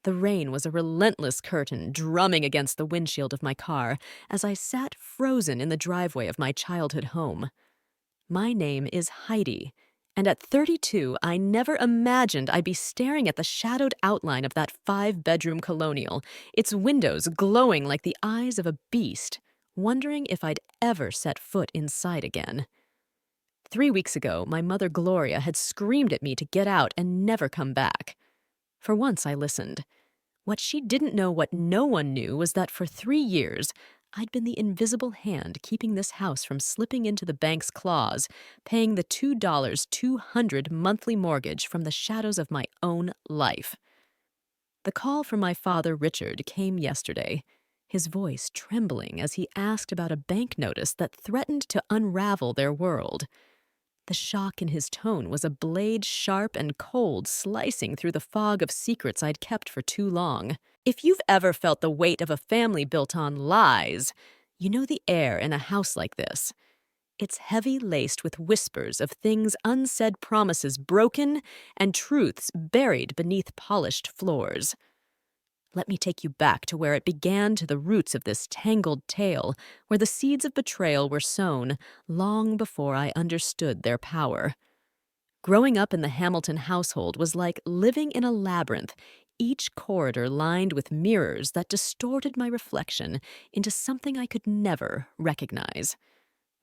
The rain was a relentless curtain drumming against the windshield of my car as I sat frozen in the driveway of my childhood home. My name is Heidi, and at 32, I never imagined I'd be staring at the shadowed outline of that five-bedroom colonial, its windows glowing like the eyes of a beast, wondering if I'd ever set foot inside again. 3 weeks ago, my mother Gloria had screamed at me to get out and never come back. For once, I listened. What she didn't know what no one knew was that for 3 years, I'd been the invisible hand keeping this house from slipping into the bank's claws, paying the $2,200 monthly mortgage from the shadows of my own life. The call from my father Richard came yesterday, his voice trembling as he asked about a bank notice that threatened to unravel their world. The shock in his tone was a blade sharp and cold slicing through the fog of secrets I'd kept for too long. If you've ever felt the weight of a family built on lies, you know the air in a house like this. It's heavy laced with whispers of things unsaid, promises broken, and truths buried beneath polished floors. Let me take you back to where it began, to the roots of this tangled tale, where the seeds of betrayal were sown long before I understood their power. Growing up in the Hamilton household was like living in a labyrinth, each corridor lined with mirrors that distorted my reflection into something I could never recognize.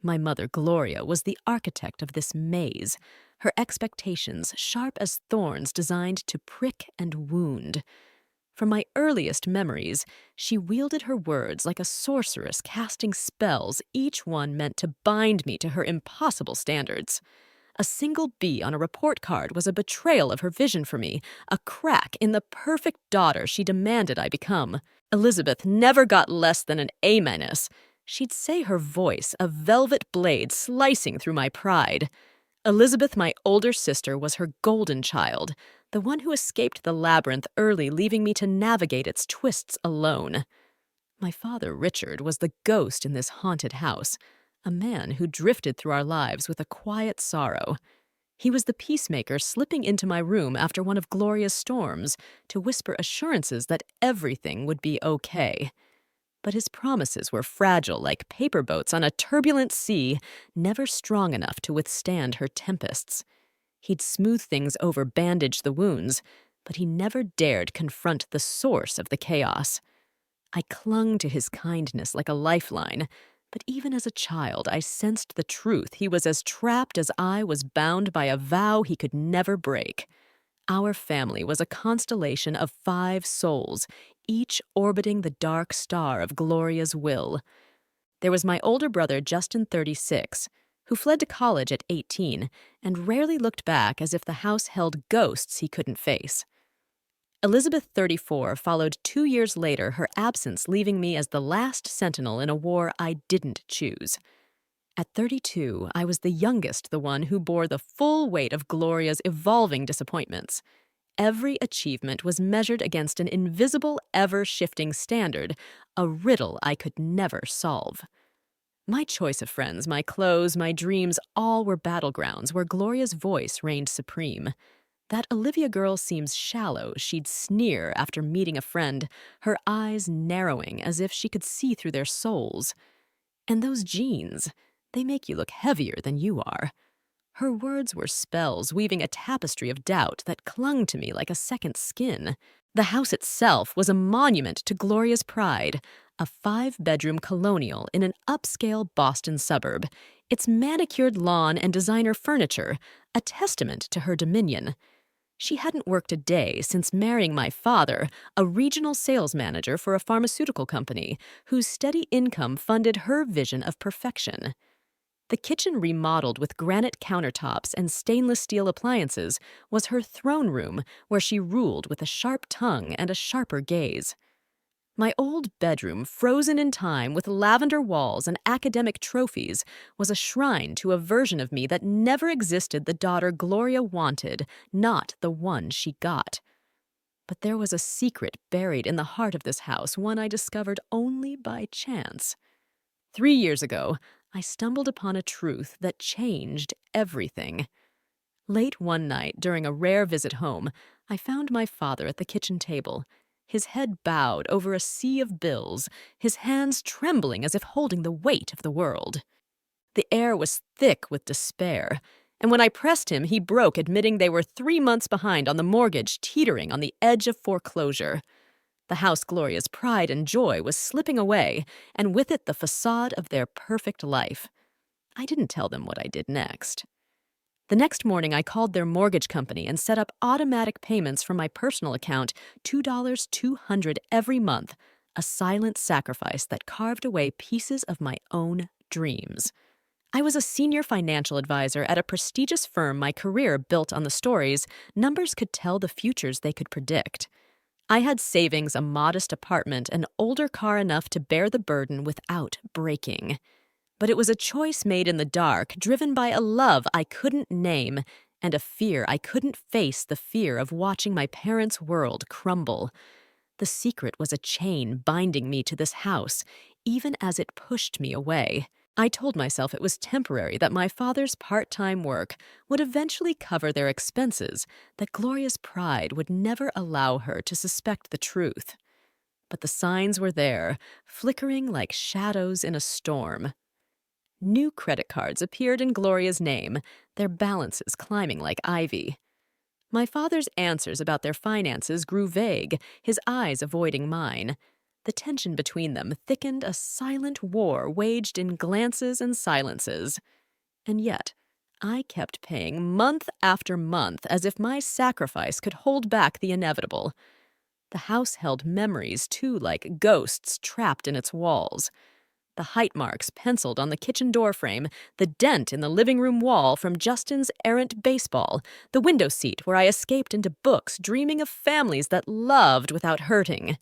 My mother, Gloria, was the architect of this maze, her expectations sharp as thorns designed to prick and wound. From my earliest memories, she wielded her words like a sorceress casting spells, each one meant to bind me to her impossible standards. A single B on a report card was a betrayal of her vision for me, a crack in the perfect daughter she demanded I become. Elizabeth never got less than an A-. She'd say her voice, a velvet blade slicing through my pride. Elizabeth, my older sister, was her golden child, the one who escaped the labyrinth early, leaving me to navigate its twists alone. My father, Richard, was the ghost in this haunted house, a man who drifted through our lives with a quiet sorrow. He was the peacemaker slipping into my room after one of Gloria's storms to whisper assurances that everything would be okay. But his promises were fragile like paper boats on a turbulent sea, never strong enough to withstand her tempests. He'd smooth things over, bandage the wounds, but he never dared confront the source of the chaos. I clung to his kindness like a lifeline, but even as a child, I sensed the truth. He was as trapped as I was bound by a vow he could never break. Our family was a constellation of 5 souls, each orbiting the dark star of Gloria's will. There was my older brother, Justin, 36, who fled to college at 18 and rarely looked back, as if the house held ghosts he couldn't face. Elizabeth, 34, followed 2 years later, her absence leaving me as the last sentinel in a war I didn't choose. At 32, I was the youngest, the one who bore the full weight of Gloria's evolving disappointments. Every achievement was measured against an invisible, ever-shifting standard, a riddle I could never solve. My choice of friends, my clothes, my dreams, all were battlegrounds where Gloria's voice reigned supreme. That Olivia girl seems shallow, she'd sneer after meeting a friend, her eyes narrowing as if she could see through their souls. And those jeans, they make you look heavier than you are. Her words were spells, weaving a tapestry of doubt that clung to me like a second skin. The house itself was a monument to Gloria's pride, a 5-bedroom colonial in an upscale Boston suburb, its manicured lawn and designer furniture a testament to her dominion. She hadn't worked a day since marrying my father, a regional sales manager for a pharmaceutical company, whose steady income funded her vision of perfection. The kitchen, remodeled with granite countertops and stainless steel appliances, was her throne room, where she ruled with a sharp tongue and a sharper gaze. My old bedroom, frozen in time with lavender walls and academic trophies, was a shrine to a version of me that never existed, the daughter Gloria wanted, not the one she got. But there was a secret buried in the heart of this house, one I discovered only by chance. 3 years ago, I stumbled upon a truth that changed everything. Late one night, during a rare visit home, I found my father at the kitchen table. his head bowed over a sea of bills, his hands trembling as if holding the weight of the world. The air was thick with despair, and when I pressed him, he broke, admitting they were 3 months behind on the mortgage, teetering on the edge of foreclosure. The house Gloria's pride and joy was slipping away, and with it the facade of their perfect life. I didn't tell them what I did next. The next morning, I called their mortgage company and set up automatic payments from my personal account, $2,200 every month, a silent sacrifice that carved away pieces of my own dreams. I was a senior financial advisor at a prestigious firm. My career built on the stories numbers could tell the futures they could predict. I had savings, a modest apartment, an older car enough to bear the burden without breaking. But it was a choice made in the dark, driven by a love I couldn't name and a fear I couldn't face, the fear of watching my parents' world crumble. The secret was a chain binding me to this house, even as it pushed me away. I told myself it was temporary, that my father's part-time work would eventually cover their expenses, that Gloria's pride would never allow her to suspect the truth. But the signs were there, flickering like shadows in a storm. New credit cards appeared in Gloria's name, their balances climbing like ivy. My father's answers about their finances grew vague, his eyes avoiding mine. The tension between them thickened, a silent war waged in glances and silences. And yet, I kept paying month after month as if my sacrifice could hold back the inevitable. The house held memories, too, like ghosts trapped in its walls. The height marks penciled on the kitchen doorframe, the dent in the living room wall from Justin's errant baseball, the window seat where I escaped into books, dreaming of families that loved without hurting.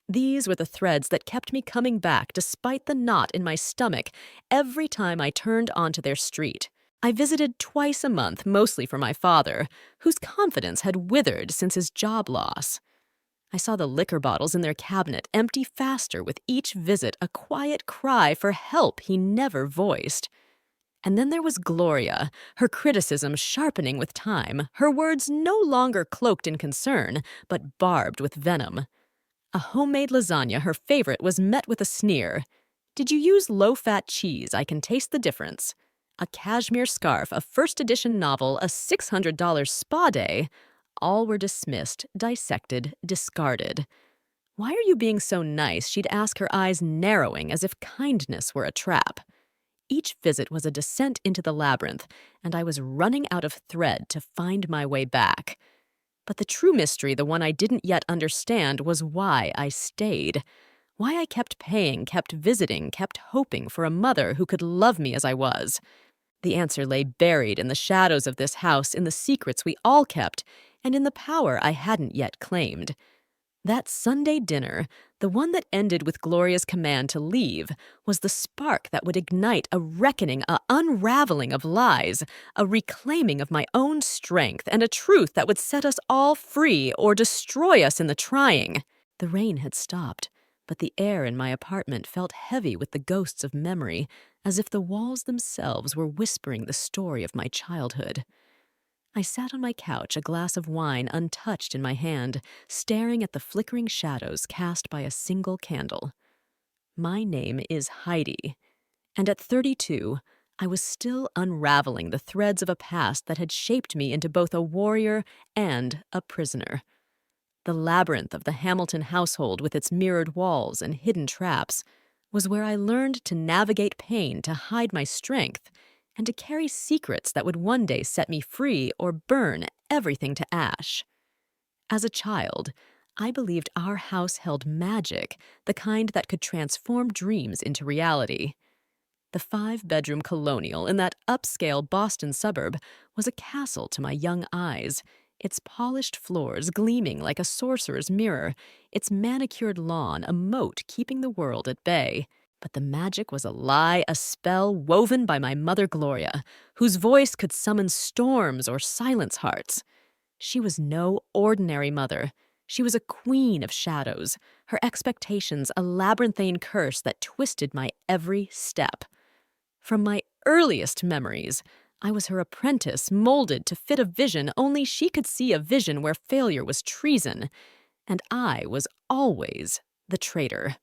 These were the threads that kept me coming back despite the knot in my stomach every time I turned onto their street. I visited twice a month, mostly for my father, whose confidence had withered since his job loss. I saw the liquor bottles in their cabinet empty faster with each visit, a quiet cry for help he never voiced. And then there was Gloria, her criticism sharpening with time, her words no longer cloaked in concern, but barbed with venom. A homemade lasagna, her favorite, was met with a sneer. "Did you use low-fat cheese? I can taste the difference." A cashmere scarf, a first-edition novel, a $600 spa day. All were dismissed, dissected, discarded. "Why are you being so nice?" she'd ask, her eyes narrowing as if kindness were a trap. Each visit was a descent into the labyrinth, and I was running out of thread to find my way back. But the true mystery, the one I didn't yet understand, was why I stayed. Why I kept paying, kept visiting, kept hoping for a mother who could love me as I was. The answer lay buried in the shadows of this house, in the secrets we all kept, and in the power I hadn't yet claimed. That Sunday dinner, the one that ended with Gloria's command to leave, was the spark that would ignite a reckoning, a unraveling of lies, a reclaiming of my own strength, and a truth that would set us all free or destroy us in the trying. The rain had stopped, but the air in my apartment felt heavy with the ghosts of memory, as if the walls themselves were whispering the story of my childhood. I sat on my couch, a glass of wine untouched in my hand, staring at the flickering shadows cast by a single candle. My name is Heidi, and at 32, I was still unraveling the threads of a past that had shaped me into both a warrior and a prisoner. The labyrinth of the Hamilton household, with its mirrored walls and hidden traps, was where I learned to navigate pain, to hide my strength, and to carry secrets that would one day set me free or burn everything to ash. As a child, I believed our house held magic, the kind that could transform dreams into reality. The 5-bedroom colonial in that upscale Boston suburb was a castle to my young eyes, its polished floors gleaming like a sorcerer's mirror, its manicured lawn a moat keeping the world at bay. But the magic was a lie, a spell woven by my mother Gloria, whose voice could summon storms or silence hearts. She was no ordinary mother. She was a queen of shadows, her expectations a labyrinthine curse that twisted my every step. From my earliest memories, I was her apprentice, molded to fit a vision only she could see, a vision where failure was treason. and I was always the traitor.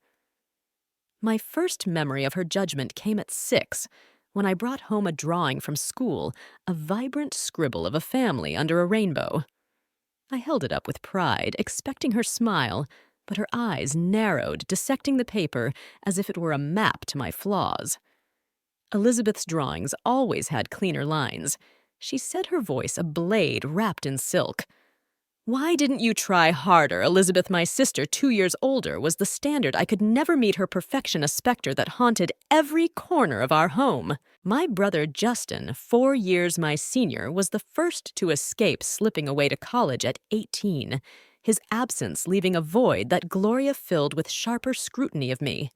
My first memory of her judgment came at 6, when I brought home a drawing from school, a vibrant scribble of a family under a rainbow. I held it up with pride, expecting her smile, but her eyes narrowed, dissecting the paper as if it were a map to my flaws. Elizabeth's drawings always had cleaner lines. She said, her voice a blade wrapped in silk. Why didn't you try harder? Elizabeth, my sister, 2 years older, was the standard. I could never meet her perfection, a specter that haunted every corner of our home. My brother Justin, 4 years my senior, was the first to escape slipping away to college at 18, his absence leaving a void that Gloria filled with sharper scrutiny of me.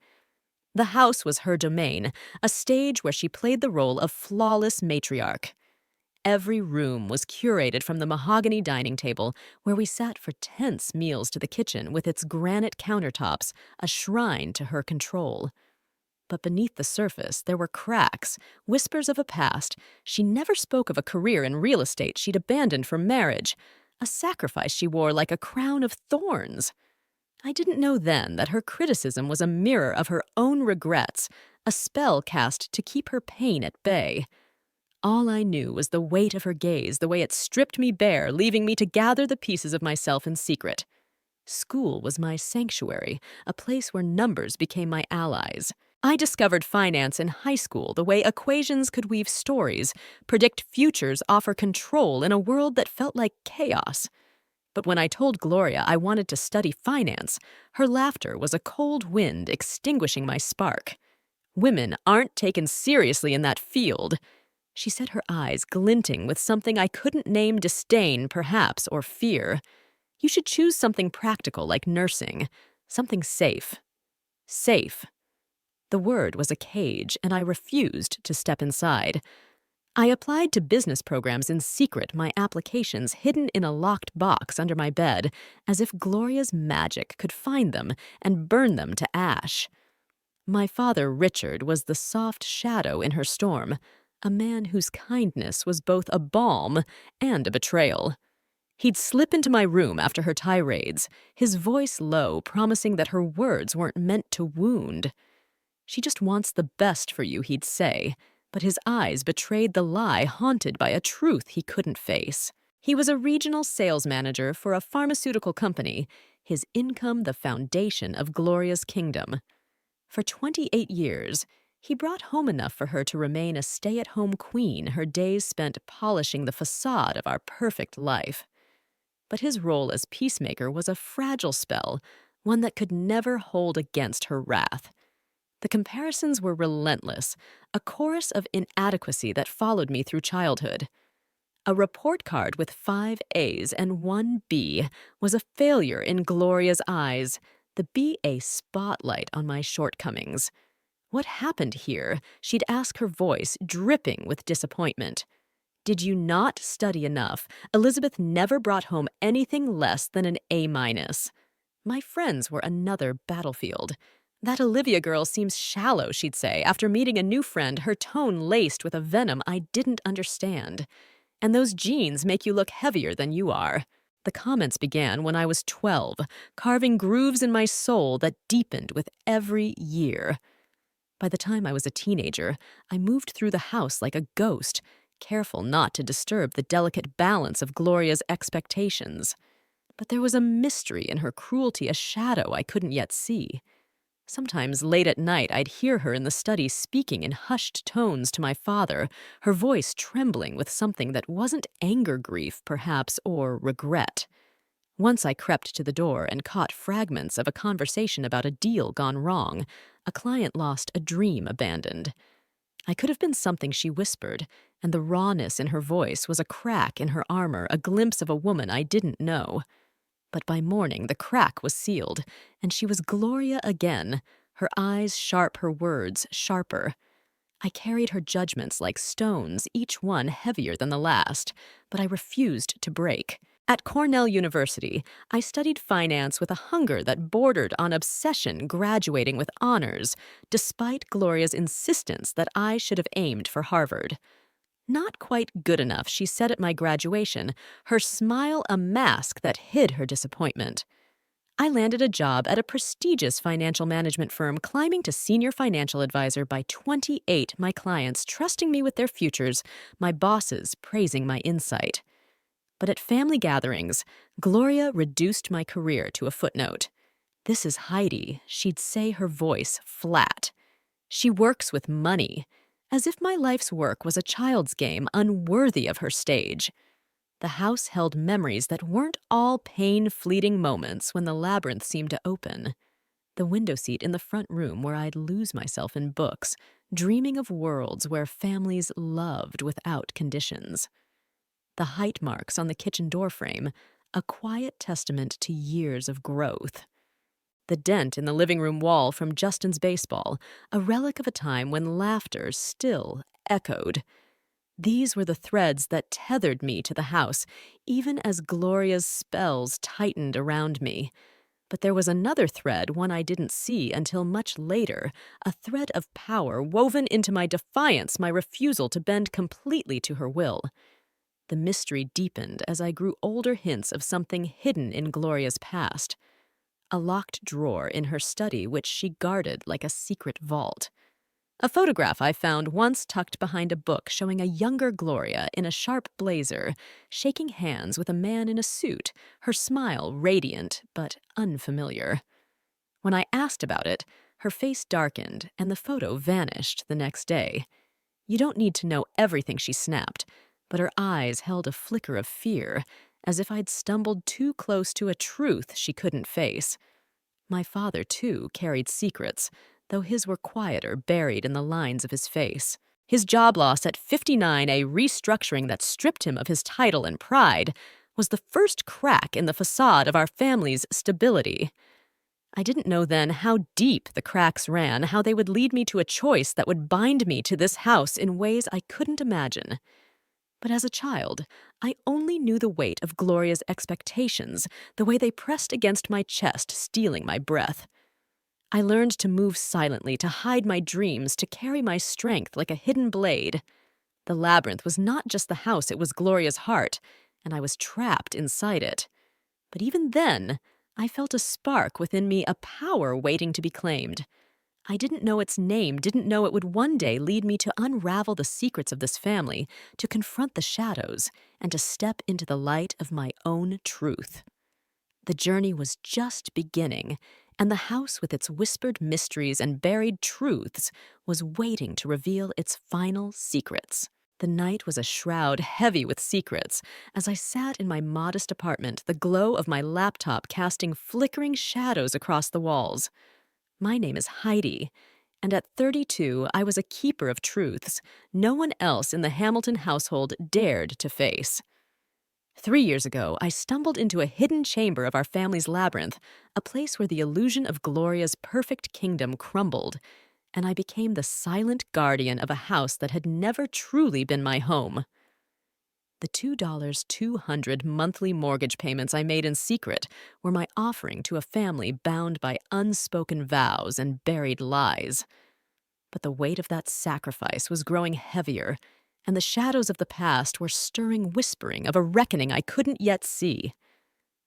The house was her domain, a stage where she played the role of flawless matriarch. Every room was curated, from the mahogany dining table, where we sat for tense meals, to the kitchen with its granite countertops, a shrine to her control. But beneath the surface, there were cracks, whispers of a past. She never spoke of a career in real estate she'd abandoned for marriage, a sacrifice she wore like a crown of thorns. I didn't know then that her criticism was a mirror of her own regrets, a spell cast to keep her pain at bay. All I knew was the weight of her gaze, the way it stripped me bare, leaving me to gather the pieces of myself in secret. School was my sanctuary, a place where numbers became my allies. I discovered finance in high school, the way equations could weave stories, predict futures, offer control in a world that felt like chaos. But when I told Gloria I wanted to study finance, her laughter was a cold wind extinguishing my spark. Women aren't taken seriously in that field. She said, her eyes glinting with something I couldn't name, disdain, perhaps, or fear. You should choose something practical like nursing, something safe. Safe. The word was a cage, and I refused to step inside. I applied to business programs in secret, my applications hidden in a locked box under my bed, as if Gloria's magic could find them and burn them to ash. My father, Richard, was the soft shadow in her storm, a man whose kindness was both a balm and a betrayal. He'd slip into my room after her tirades, his voice low, promising that her words weren't meant to wound. She just wants the best for you, he'd say, but his eyes betrayed the lie, haunted by a truth he couldn't face. He was a regional sales manager for a pharmaceutical company, his income the foundation of Gloria's kingdom. For 28 years, he brought home enough for her to remain a stay-at-home queen, her days spent polishing the facade of our perfect life. But his role as peacemaker was a fragile spell, one that could never hold against her wrath. The comparisons were relentless, a chorus of inadequacy that followed me through childhood. A report card with 5 A's and 1 B was a failure in Gloria's eyes, the B a spotlight on my shortcomings. What happened here? She'd ask, her voice dripping with disappointment. Did you not study enough? Elizabeth never brought home anything less than an A-. My friends were another battlefield. That Olivia girl seems shallow, she'd say, after meeting a new friend, her tone laced with a venom I didn't understand. And those jeans make you look heavier than you are. The comments began when I was 12, carving grooves in my soul that deepened with every year. By the time I was a teenager, I moved through the house like a ghost, careful not to disturb the delicate balance of Gloria's expectations. But there was a mystery in her cruelty, a shadow I couldn't yet see. Sometimes late at night, I'd hear her in the study speaking in hushed tones to my father, her voice trembling with something that wasn't anger, grief, perhaps, or regret. Once I crept to the door and caught fragments of a conversation about a deal gone wrong, a client lost, a dream abandoned. I could have been something she whispered, and the rawness in her voice was a crack in her armor, a glimpse of a woman I didn't know. But by morning the crack was sealed, and she was Gloria again, her eyes sharp, her words sharper. I carried her judgments like stones, each one heavier than the last, but I refused to break. At Cornell University, I studied finance with a hunger that bordered on obsession, graduating with honors, despite Gloria's insistence that I should have aimed for Harvard. Not quite good enough, she said at my graduation, her smile a mask that hid her disappointment. I landed a job at a prestigious financial management firm, climbing to senior financial advisor by 28, my clients trusting me with their futures, my bosses praising my insight. But at family gatherings, Gloria reduced my career to a footnote. "This is Heidi," she'd say, her voice flat. "She works with money," as if my life's work was a child's game unworthy of her stage. The house held memories that weren't all pain-fleeting moments when the labyrinth seemed to open. The window seat in the front room where I'd lose myself in books, dreaming of worlds where families loved without conditions. The height marks on the kitchen doorframe, a quiet testament to years of growth. The dent in the living room wall from Justin's baseball, a relic of a time when laughter still echoed. These were the threads that tethered me to the house, even as Gloria's spells tightened around me. But there was another thread, one I didn't see until much later, a thread of power woven into my defiance, my refusal to bend completely to her will. The mystery deepened as I grew older, hints of something hidden in Gloria's past. A locked drawer in her study which she guarded like a secret vault. A photograph I found once tucked behind a book showing a younger Gloria in a sharp blazer, shaking hands with a man in a suit, her smile radiant but unfamiliar. When I asked about it, her face darkened and the photo vanished the next day. You don't need to know everything she snapped, but her eyes held a flicker of fear, as if I'd stumbled too close to a truth she couldn't face. My father, too, carried secrets, though his were quieter, buried in the lines of his face. His job loss at 59, a restructuring that stripped him of his title and pride, was the first crack in the facade of our family's stability. I didn't know then how deep the cracks ran, how they would lead me to a choice that would bind me to this house in ways I couldn't imagine. But as a child, I only knew the weight of Gloria's expectations, the way they pressed against my chest, stealing my breath. I learned to move silently, to hide my dreams, to carry my strength like a hidden blade. The labyrinth was not just the house, it was Gloria's heart, and I was trapped inside it. But even then, I felt a spark within me, a power waiting to be claimed. I didn't know its name, didn't know it would one day lead me to unravel the secrets of this family, to confront the shadows, and to step into the light of my own truth. The journey was just beginning, and the house with its whispered mysteries and buried truths was waiting to reveal its final secrets. The night was a shroud heavy with secrets. As I sat in my modest apartment, the glow of my laptop casting flickering shadows across the walls. My name is Heidi, and at 32, I was a keeper of truths no one else in the Hamilton household dared to face. 3 years ago, I stumbled into a hidden chamber of our family's labyrinth, a place where the illusion of Gloria's perfect kingdom crumbled, and I became the silent guardian of a house that had never truly been my home. The $2,200 monthly mortgage payments I made in secret were my offering to a family bound by unspoken vows and buried lies. But the weight of that sacrifice was growing heavier, and the shadows of the past were stirring, whispering of a reckoning I couldn't yet see.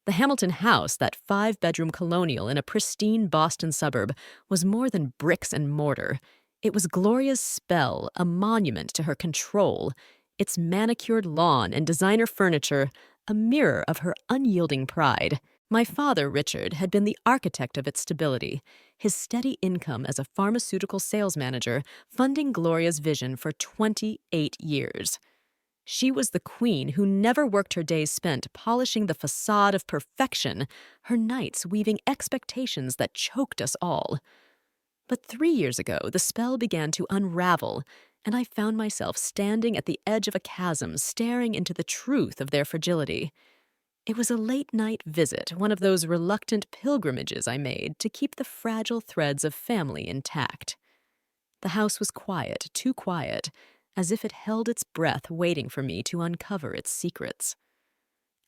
The Hamilton house, that 5-bedroom colonial in a pristine Boston suburb, was more than bricks and mortar. It was Gloria's spell, a monument to her control, its manicured lawn and designer furniture, a mirror of her unyielding pride. My father, Richard, had been the architect of its stability, his steady income as a pharmaceutical sales manager funding Gloria's vision for 28 years. She was the queen who never worked her days spent polishing the facade of perfection, her nights weaving expectations that choked us all. But 3 years ago, the spell began to unravel, and I found myself standing at the edge of a chasm, staring into the truth of their fragility. It was a late-night visit, one of those reluctant pilgrimages I made to keep the fragile threads of family intact. The house was quiet, too quiet, as if it held its breath waiting for me to uncover its secrets.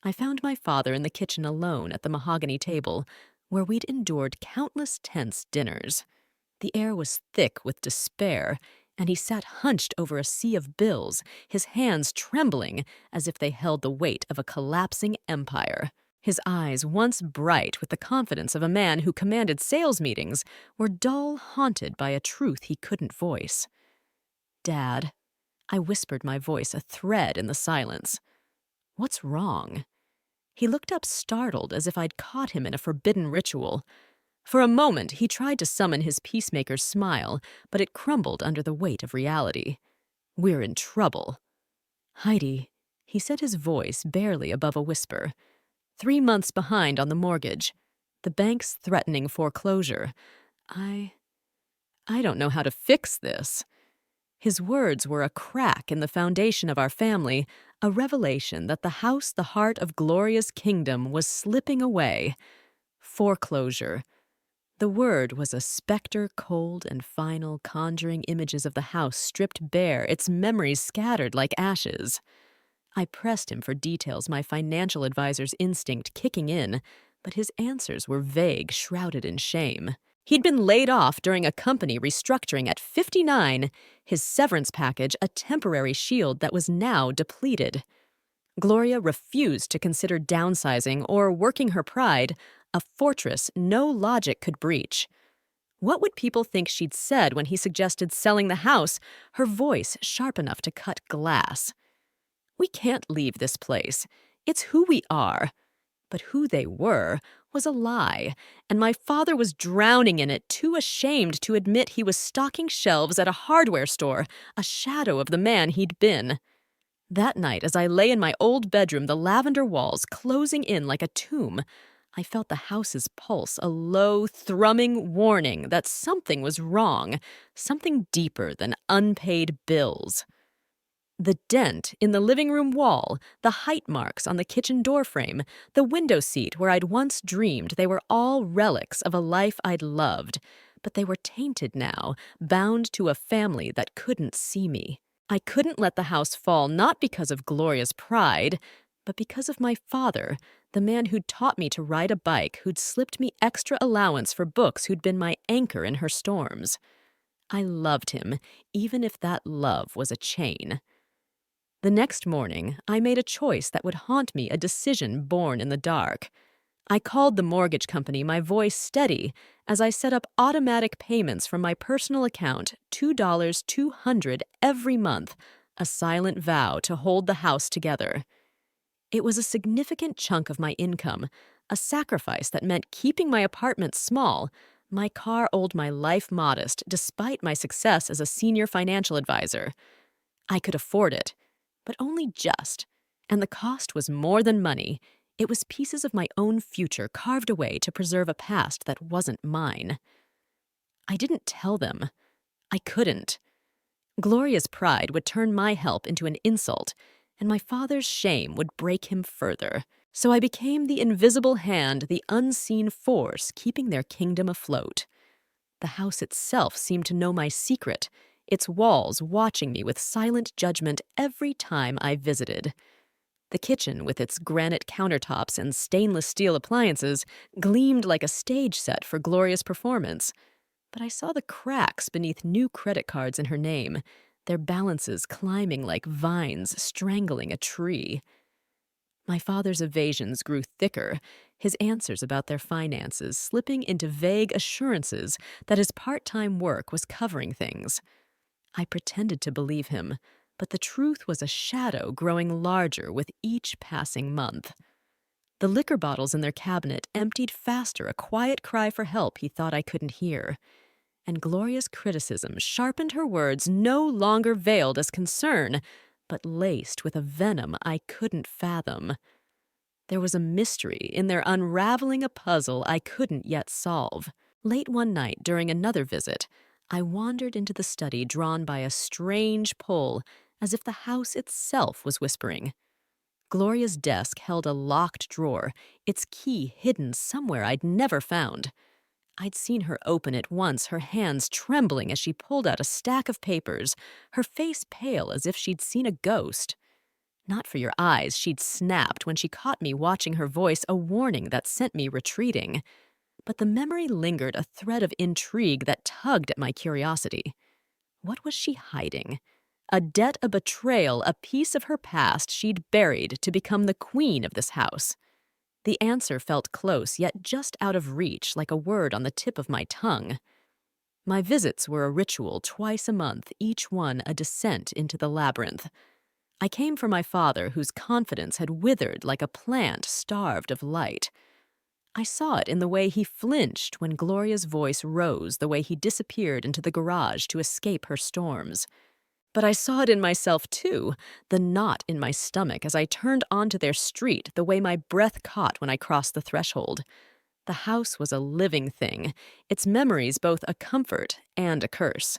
I found my father in the kitchen alone at the mahogany table, where we'd endured countless tense dinners. The air was thick with despair, and he sat hunched over a sea of bills, his hands trembling as if they held the weight of a collapsing empire. His eyes, once bright with the confidence of a man who commanded sales meetings, were dull, haunted by a truth he couldn't voice. "Dad," I whispered, my voice a thread in the silence. "What's wrong?" He looked up startled, as if I'd caught him in a forbidden ritual. For a moment, he tried to summon his peacemaker's smile, but it crumbled under the weight of reality. "We're in trouble." "Heidi," he said, his voice barely above a whisper. 3 months behind on the mortgage. The bank's threatening foreclosure. I don't know how to fix this." His words were a crack in the foundation of our family, a revelation that the house, the heart of Gloria's kingdom, was slipping away. Foreclosure. The word was a specter, cold and final, conjuring images of the house stripped bare, its memories scattered like ashes. I pressed him for details, my financial advisor's instinct kicking in, but his answers were vague, shrouded in shame. He'd been laid off during a company restructuring at 59, his severance package a temporary shield that was now depleted. Gloria refused to consider downsizing or working her pride, a fortress no logic could breach. What would people think she'd said when he suggested selling the house, her voice sharp enough to cut glass? "We can't leave this place. It's who we are." But who they were was a lie, and my father was drowning in it, too ashamed to admit he was stocking shelves at a hardware store, a shadow of the man he'd been. That night, as I lay in my old bedroom, the lavender walls closing in like a tomb, I felt the house's pulse, a low, thrumming warning that something was wrong, something deeper than unpaid bills. The dent in the living room wall, the height marks on the kitchen doorframe, the window seat where I'd once dreamed, they were all relics of a life I'd loved, but they were tainted now, bound to a family that couldn't see me. I couldn't let the house fall, not because of Gloria's pride, but because of my father, the man who'd taught me to ride a bike, who'd slipped me extra allowance for books, who'd been my anchor in her storms. I loved him, even if that love was a chain. The next morning, I made a choice that would haunt me, a decision born in the dark. I called the mortgage company, my voice steady, as I set up automatic payments from my personal account, $2,200 every month, a silent vow to hold the house together. It was a significant chunk of my income, a sacrifice that meant keeping my apartment small, my car old, my life modest, despite my success as a senior financial advisor. I could afford it, but only just, and the cost was more than money. It was pieces of my own future carved away to preserve a past that wasn't mine. I didn't tell them. I couldn't. Gloria's pride would turn my help into an insult, and my father's shame would break him further. So I became the invisible hand, the unseen force keeping their kingdom afloat. The house itself seemed to know my secret, its walls watching me with silent judgment every time I visited. The kitchen, with its granite countertops and stainless steel appliances, gleamed like a stage set for Gloria's performance. But I saw the cracks beneath new credit cards in her name, their balances climbing like vines strangling a tree. My father's evasions grew thicker, his answers about their finances slipping into vague assurances that his part-time work was covering things. I pretended to believe him, but the truth was a shadow growing larger with each passing month. The liquor bottles in their cabinet emptied faster, a quiet cry for help he thought I couldn't hear. And Gloria's criticism sharpened her words, no longer veiled as concern, but laced with a venom I couldn't fathom. There was a mystery in their unraveling, a puzzle I couldn't yet solve. Late one night, during another visit, I wandered into the study, drawn by a strange pull, as if the house itself was whispering. Gloria's desk held a locked drawer, its key hidden somewhere I'd never found. I'd seen her open it once, her hands trembling as she pulled out a stack of papers, her face pale as if she'd seen a ghost. Not for your eyes, she'd snapped when she caught me watching, her voice a warning that sent me retreating. But the memory lingered, a thread of intrigue that tugged at my curiosity. What was she hiding? A debt, a betrayal, a piece of her past she'd buried to become the queen of this house. The answer felt close, yet just out of reach, like a word on the tip of my tongue. My visits were a ritual twice a month, each one a descent into the labyrinth. I came for my father, whose confidence had withered like a plant starved of light. I saw it in the way he flinched when Gloria's voice rose, the way he disappeared into the garage to escape her storms. But I saw it in myself, too, the knot in my stomach as I turned onto their street, the way my breath caught when I crossed the threshold. The house was a living thing, its memories both a comfort and a curse.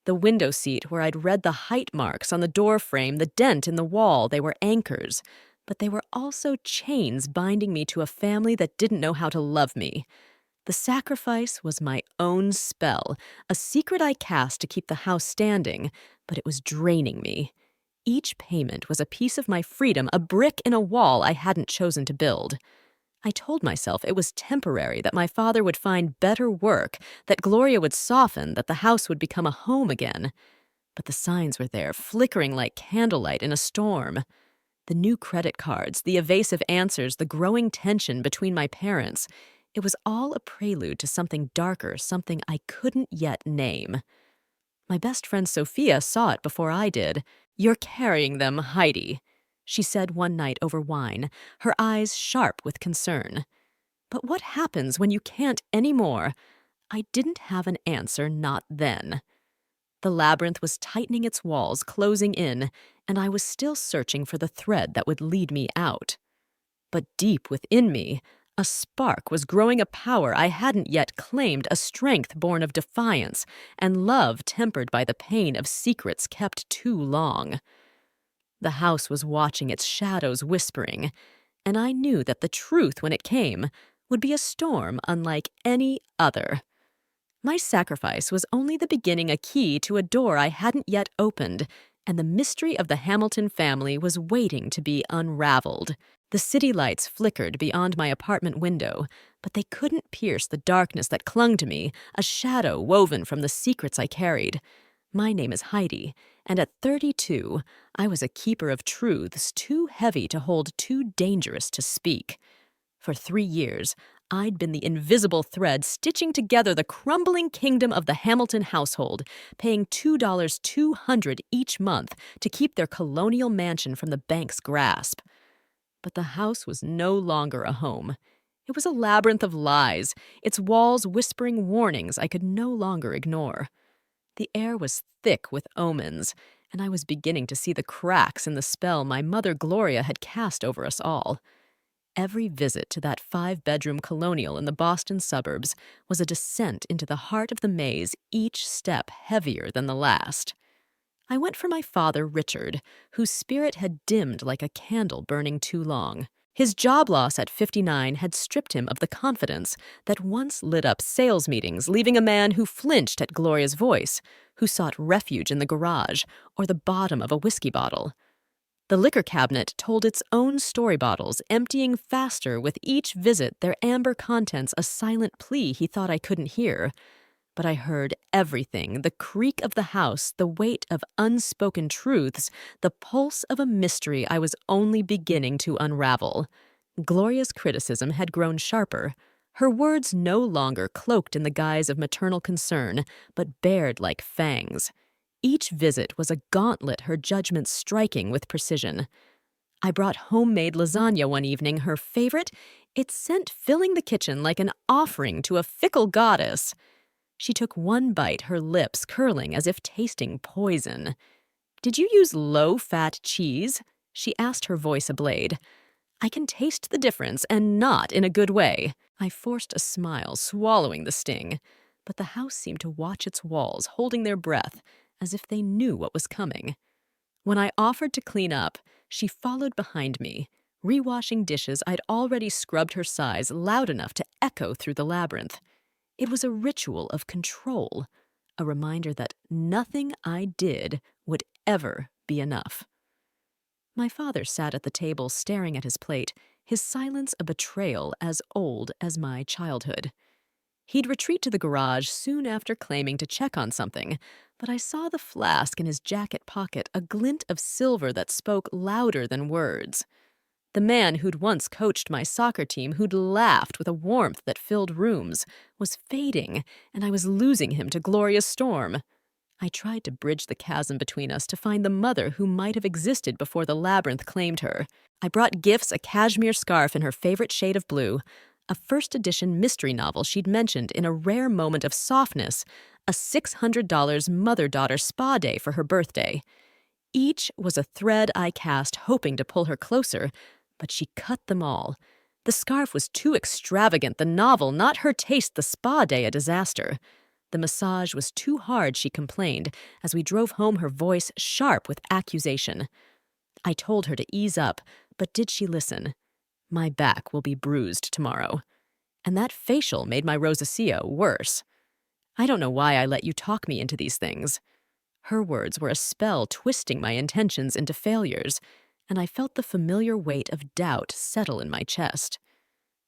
The window seat where I'd read the height marks on the door frame, the dent in the wall, they were anchors. But they were also chains binding me to a family that didn't know how to love me. The sacrifice was my own spell, a secret I cast to keep the house standing, but it was draining me. Each payment was a piece of my freedom, a brick in a wall I hadn't chosen to build. I told myself it was temporary, that my father would find better work, that Gloria would soften, that the house would become a home again. But the signs were there, flickering like candlelight in a storm. The new credit cards, the evasive answers, the growing tension between my parents. It was all a prelude to something darker, something I couldn't yet name. My best friend Sophia saw it before I did. "You're carrying them, Heidi," she said one night over wine, her eyes sharp with concern. "But what happens when you can't anymore?" I didn't have an answer, not then. The labyrinth was tightening its walls, closing in, and I was still searching for the thread that would lead me out. But deep within me, a spark was growing, a power I hadn't yet claimed, a strength born of defiance, and love tempered by the pain of secrets kept too long. The house was watching, its shadows whispering, and I knew that the truth, when it came, would be a storm unlike any other. My sacrifice was only the beginning, a key to a door I hadn't yet opened, and the mystery of the Hamilton family was waiting to be unraveled. The city lights flickered beyond my apartment window, but they couldn't pierce the darkness that clung to me, a shadow woven from the secrets I carried. My name is Heidi, and at 32, I was a keeper of truths too heavy to hold, too dangerous to speak. For 3 years, I'd been the invisible thread stitching together the crumbling kingdom of the Hamilton household, paying $2,200 each month to keep their colonial mansion from the bank's grasp. But the house was no longer a home. It was a labyrinth of lies, its walls whispering warnings I could no longer ignore. The air was thick with omens, and I was beginning to see the cracks in the spell my mother Gloria had cast over us all. Every visit to that 5-bedroom colonial in the Boston suburbs was a descent into the heart of the maze, each step heavier than the last. I went for my father, Richard, whose spirit had dimmed like a candle burning too long. His job loss at 59 had stripped him of the confidence that once lit up sales meetings, leaving a man who flinched at Gloria's voice, who sought refuge in the garage or the bottom of a whiskey bottle. The liquor cabinet told its own story bottles, emptying faster with each visit, their amber contents a silent plea he thought I couldn't hear. But I heard everything, the creak of the house, the weight of unspoken truths, the pulse of a mystery I was only beginning to unravel. Gloria's criticism had grown sharper, her words no longer cloaked in the guise of maternal concern, but bared like fangs. Each visit was a gauntlet, her judgment striking with precision. I brought homemade lasagna one evening, her favorite, its scent filling the kitchen like an offering to a fickle goddess. She took one bite, her lips curling as if tasting poison. "Did you use low-fat cheese?" she asked, her voice ablade. "I can taste the difference, and not in a good way." I forced a smile, swallowing the sting, but the house seemed to watch its walls, holding their breath, as if they knew what was coming. When I offered to clean up, she followed behind me, rewashing dishes I'd already scrubbed her size loud enough to echo through the labyrinth. It was a ritual of control, a reminder that nothing I did would ever be enough. My father sat at the table staring at his plate, his silence a betrayal as old as my childhood. He'd retreat to the garage soon after claiming to check on something, but I saw the flask in his jacket pocket, a glint of silver that spoke louder than words. The man who'd once coached my soccer team, who'd laughed with a warmth that filled rooms, was fading, and I was losing him to Gloria's storm. I tried to bridge the chasm between us to find the mother who might have existed before the labyrinth claimed her. I brought gifts, a cashmere scarf in her favorite shade of blue, a first-edition mystery novel she'd mentioned in a rare moment of softness, a $600 mother-daughter spa day for her birthday. Each was a thread I cast hoping to pull her closer, but she cut them all. The scarf was too extravagant, the novel, not her taste, the spa day a disaster. The massage was too hard, she complained, as we drove home, her voice sharp with accusation. I told her to ease up, but did she listen? My back will be bruised tomorrow. And that facial made my rosacea worse. I don't know why I let you talk me into these things. Her words were a spell twisting my intentions into failures, and I felt the familiar weight of doubt settle in my chest.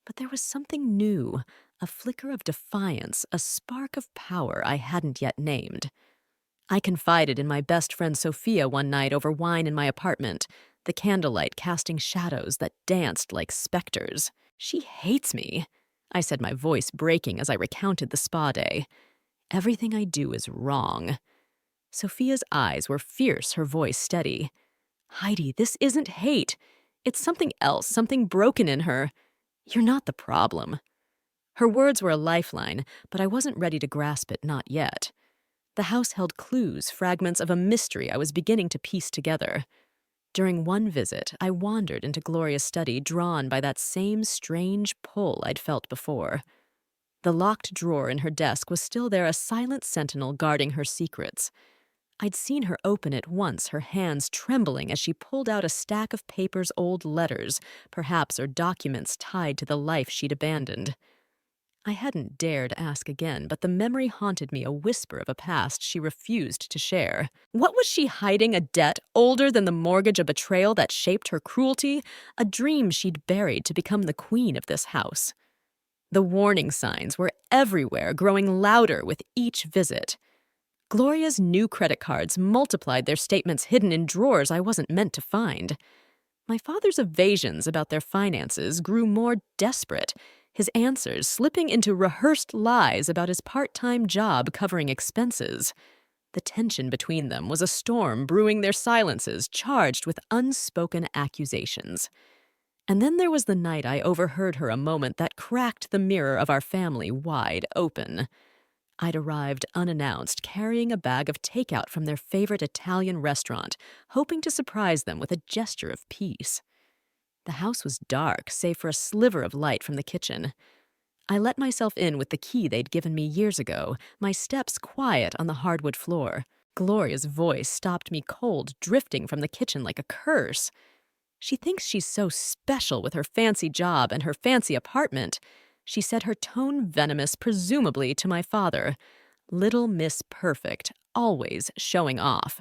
But there was something new, a flicker of defiance, a spark of power I hadn't yet named. I confided in my best friend Sophia one night over wine in my apartment, the candlelight casting shadows that danced like specters. She hates me, I said, my voice breaking as I recounted the spa day. Everything I do is wrong. Sophia's eyes were fierce, her voice steady. Heidi, this isn't hate. It's something else, something broken in her. You're not the problem. Her words were a lifeline, but I wasn't ready to grasp it, not yet. The house held clues, fragments of a mystery I was beginning to piece together. During one visit, I wandered into Gloria's study, drawn by that same strange pull I'd felt before. The locked drawer in her desk was still there, a silent sentinel guarding her secrets. I'd seen her open it once, her hands trembling as she pulled out a stack of papers, old letters, perhaps, or documents tied to the life she'd abandoned. I hadn't dared ask again, but the memory haunted me, a whisper of a past she refused to share. What was she hiding? A debt older than the mortgage, a betrayal that shaped her cruelty, a dream she'd buried to become the queen of this house. The warning signs were everywhere, growing louder with each visit. Gloria's new credit cards multiplied their statements hidden in drawers I wasn't meant to find. My father's evasions about their finances grew more desperate, his answers slipping into rehearsed lies about his part-time job covering expenses. The tension between them was a storm brewing, their silences charged with unspoken accusations. And then there was the night I overheard her, a moment that cracked the mirror of our family wide open. I'd arrived unannounced, carrying a bag of takeout from their favorite Italian restaurant, hoping to surprise them with a gesture of peace. The house was dark, save for a sliver of light from the kitchen. I let myself in with the key they'd given me years ago, my steps quiet on the hardwood floor. Gloria's voice stopped me cold, drifting from the kitchen like a curse. She thinks she's so special with her fancy job and her fancy apartment, she said, her tone venomous, presumably to my father. Little Miss Perfect, always showing off.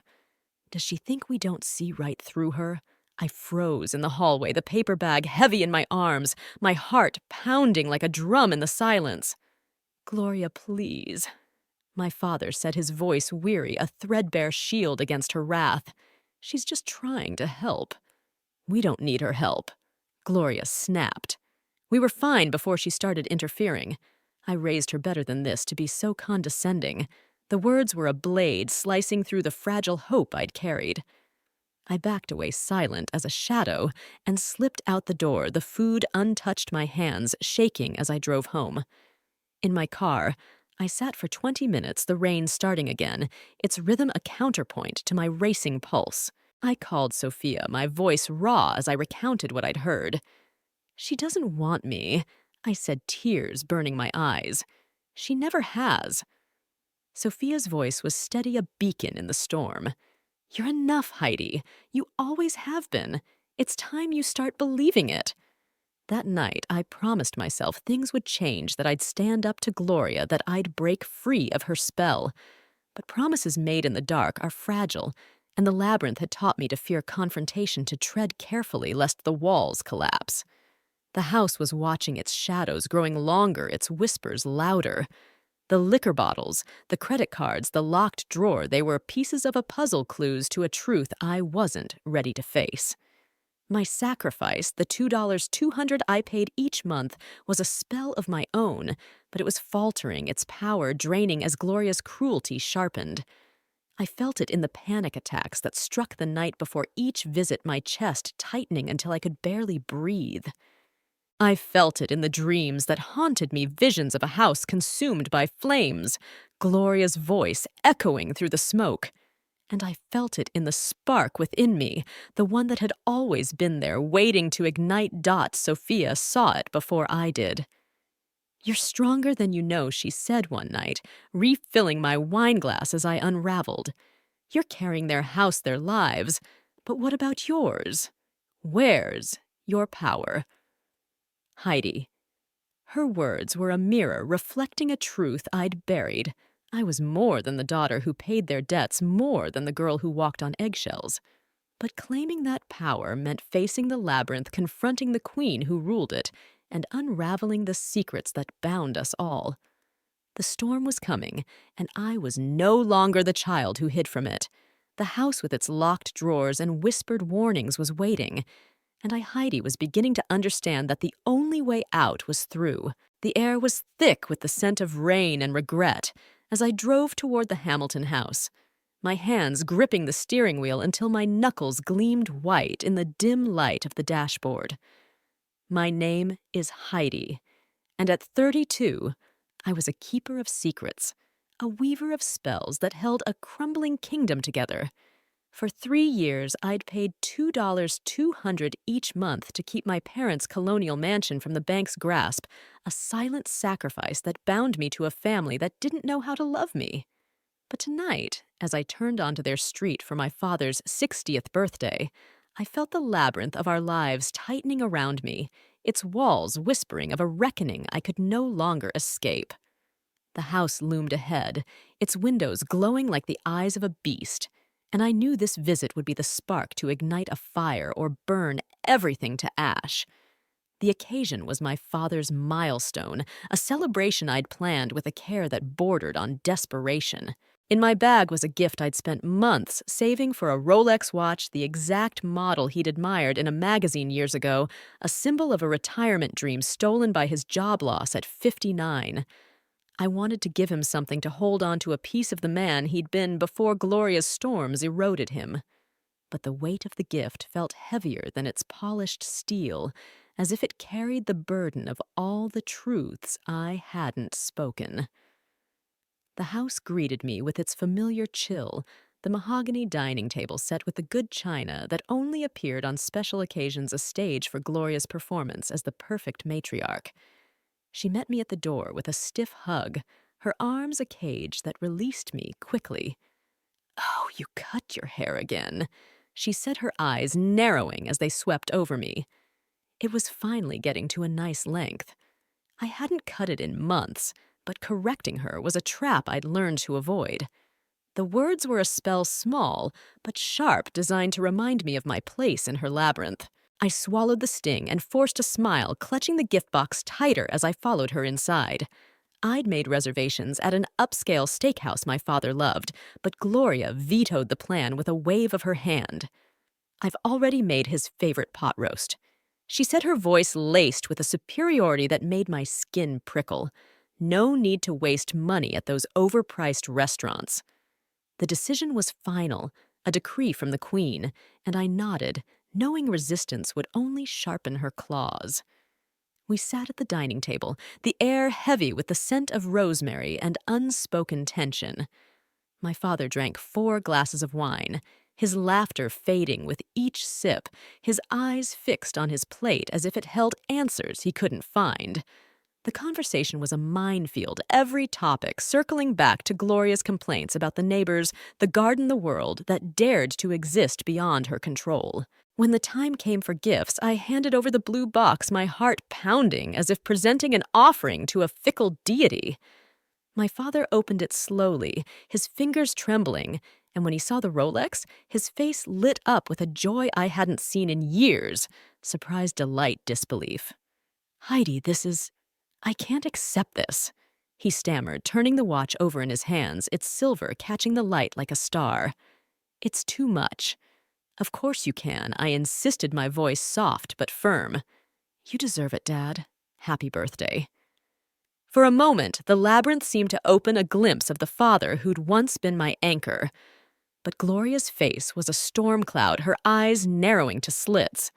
Does she think we don't see right through her? I froze in the hallway, the paper bag heavy in my arms, my heart pounding like a drum in the silence. Gloria, please. My father said, his voice weary, a threadbare shield against her wrath. She's just trying to help. We don't need her help. Gloria snapped. We were fine before she started interfering. I raised her better than this to be so condescending. The words were a blade slicing through the fragile hope I'd carried. I backed away silent as a shadow and slipped out the door, the food untouched my hands, shaking as I drove home. In my car, I sat for 20 minutes, the rain starting again, its rhythm a counterpoint to my racing pulse. I called Sophia, my voice raw as I recounted what I'd heard. She doesn't want me, I said, tears burning my eyes. She never has. Sophia's voice was steady, a beacon in the storm. You're enough, Heidi. You always have been. It's time you start believing it. That night, I promised myself things would change, that I'd stand up to Gloria, that I'd break free of her spell. But promises made in the dark are fragile, and the labyrinth had taught me to fear confrontation, to tread carefully lest the walls collapse. The house was watching its shadows growing longer, its whispers louder. The liquor bottles, the credit cards, the locked drawer, they were pieces of a puzzle, clues to a truth I wasn't ready to face. My sacrifice, the $2,200 I paid each month, was a spell of my own, but it was faltering, its power draining as Gloria's cruelty sharpened. I felt it in the panic attacks that struck the night before each visit, my chest tightening until I could barely breathe. I felt it in the dreams that haunted me, visions of a house consumed by flames, Gloria's voice echoing through the smoke. And I felt it in the spark within me, the one that had always been there, waiting to ignite. Sophia saw it before I did. "You're stronger than you know," she said one night, refilling my wineglass as I unraveled. "You're carrying their house, their lives. But what about yours? Where's your power?" Heidi. Her words were a mirror reflecting a truth I'd buried. I was more than the daughter who paid their debts, more than the girl who walked on eggshells. But claiming that power meant facing the labyrinth, confronting the queen who ruled it, and unraveling the secrets that bound us all. The storm was coming, and I was no longer the child who hid from it. The house with its locked drawers and whispered warnings was waiting, and Heidi was beginning to understand that the only way out was through. The air was thick with the scent of rain and regret as I drove toward the Hamilton house, my hands gripping the steering wheel until my knuckles gleamed white in the dim light of the dashboard. My name is Heidi, and at 32, I was a keeper of secrets, a weaver of spells that held a crumbling kingdom together. For 3 years, I'd paid $2,200 each month to keep my parents' colonial mansion from the bank's grasp, a silent sacrifice that bound me to a family that didn't know how to love me. But tonight, as I turned onto their street for my father's 60th birthday, I felt the labyrinth of our lives tightening around me, its walls whispering of a reckoning I could no longer escape. The house loomed ahead, its windows glowing like the eyes of a beast, and I knew this visit would be the spark to ignite a fire or burn everything to ash. The occasion was my father's milestone, a celebration I'd planned with a care that bordered on desperation. In my bag was a gift I'd spent months saving for, a Rolex watch, the exact model he'd admired in a magazine years ago, a symbol of a retirement dream stolen by his job loss at 59. I wanted to give him something to hold on to, a piece of the man he'd been before Gloria's storms eroded him. But the weight of the gift felt heavier than its polished steel, as if it carried the burden of all the truths I hadn't spoken. The house greeted me with its familiar chill, the mahogany dining table set with the good china that only appeared on special occasions, a stage for Gloria's performance as the perfect matriarch. She met me at the door with a stiff hug, her arms a cage that released me quickly. "Oh, you cut your hair again," she said, her eyes narrowing as they swept over me. It was finally getting to a nice length. I hadn't cut it in months, but correcting her was a trap I'd learned to avoid. The words were a spell, small but sharp, designed to remind me of my place in her labyrinth. I swallowed the sting and forced a smile, clutching the gift box tighter as I followed her inside. I'd made reservations at an upscale steakhouse my father loved, but Gloria vetoed the plan with a wave of her hand. "I've already made his favorite pot roast," she said, her voice laced with a superiority that made my skin prickle. No need to waste money at those overpriced restaurants. The decision was final, a decree from the queen, and I nodded, knowing resistance would only sharpen her claws. We sat at the dining table, the air heavy with the scent of rosemary and unspoken tension. My father drank 4 glasses of wine, his laughter fading with each sip, his eyes fixed on his plate as if it held answers he couldn't find. The conversation was a minefield, every topic circling back to Gloria's complaints about the neighbors, the garden, the world that dared to exist beyond her control. When the time came for gifts, I handed over the blue box, my heart pounding as if presenting an offering to a fickle deity. My father opened it slowly, his fingers trembling, and when he saw the Rolex, his face lit up with a joy I hadn't seen in years, surprise, delight, disbelief. "Heidi, I can't accept this," he stammered, turning the watch over in his hands, its silver catching the light like a star. "It's too much. Of course you can, I insisted, my voice soft but firm. You deserve it, Dad. Happy birthday. For a moment, the labyrinth seemed to open a glimpse of the father who'd once been my anchor. But Gloria's face was a storm cloud, her eyes narrowing to slits.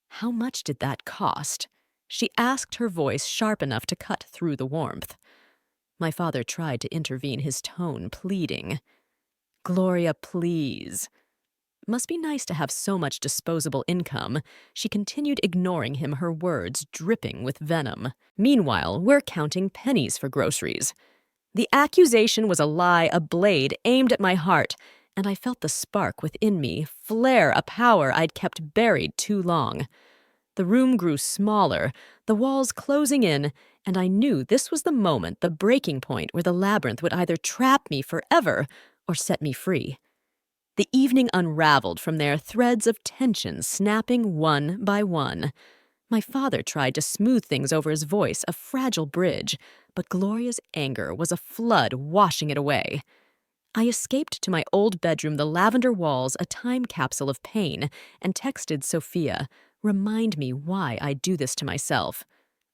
How much did that cost? She asked, her voice sharp enough to cut through the warmth. My father tried to intervene, his tone pleading. Gloria, please. Must be nice to have so much disposable income. She continued, ignoring him, her words dripping with venom. Meanwhile, we're counting pennies for groceries. The accusation was a lie, a blade aimed at my heart, and I felt the spark within me flare, a power I'd kept buried too long. The room grew smaller, the walls closing in, and I knew this was the moment, the breaking point where the labyrinth would either trap me forever or set me free. The evening unraveled from there, threads of tension snapping one by one. My father tried to smooth things over his voice, a fragile bridge, but Gloria's anger was a flood washing it away. I escaped to my old bedroom, the lavender walls a time capsule of pain, and texted Sophia, remind me why I do this to myself.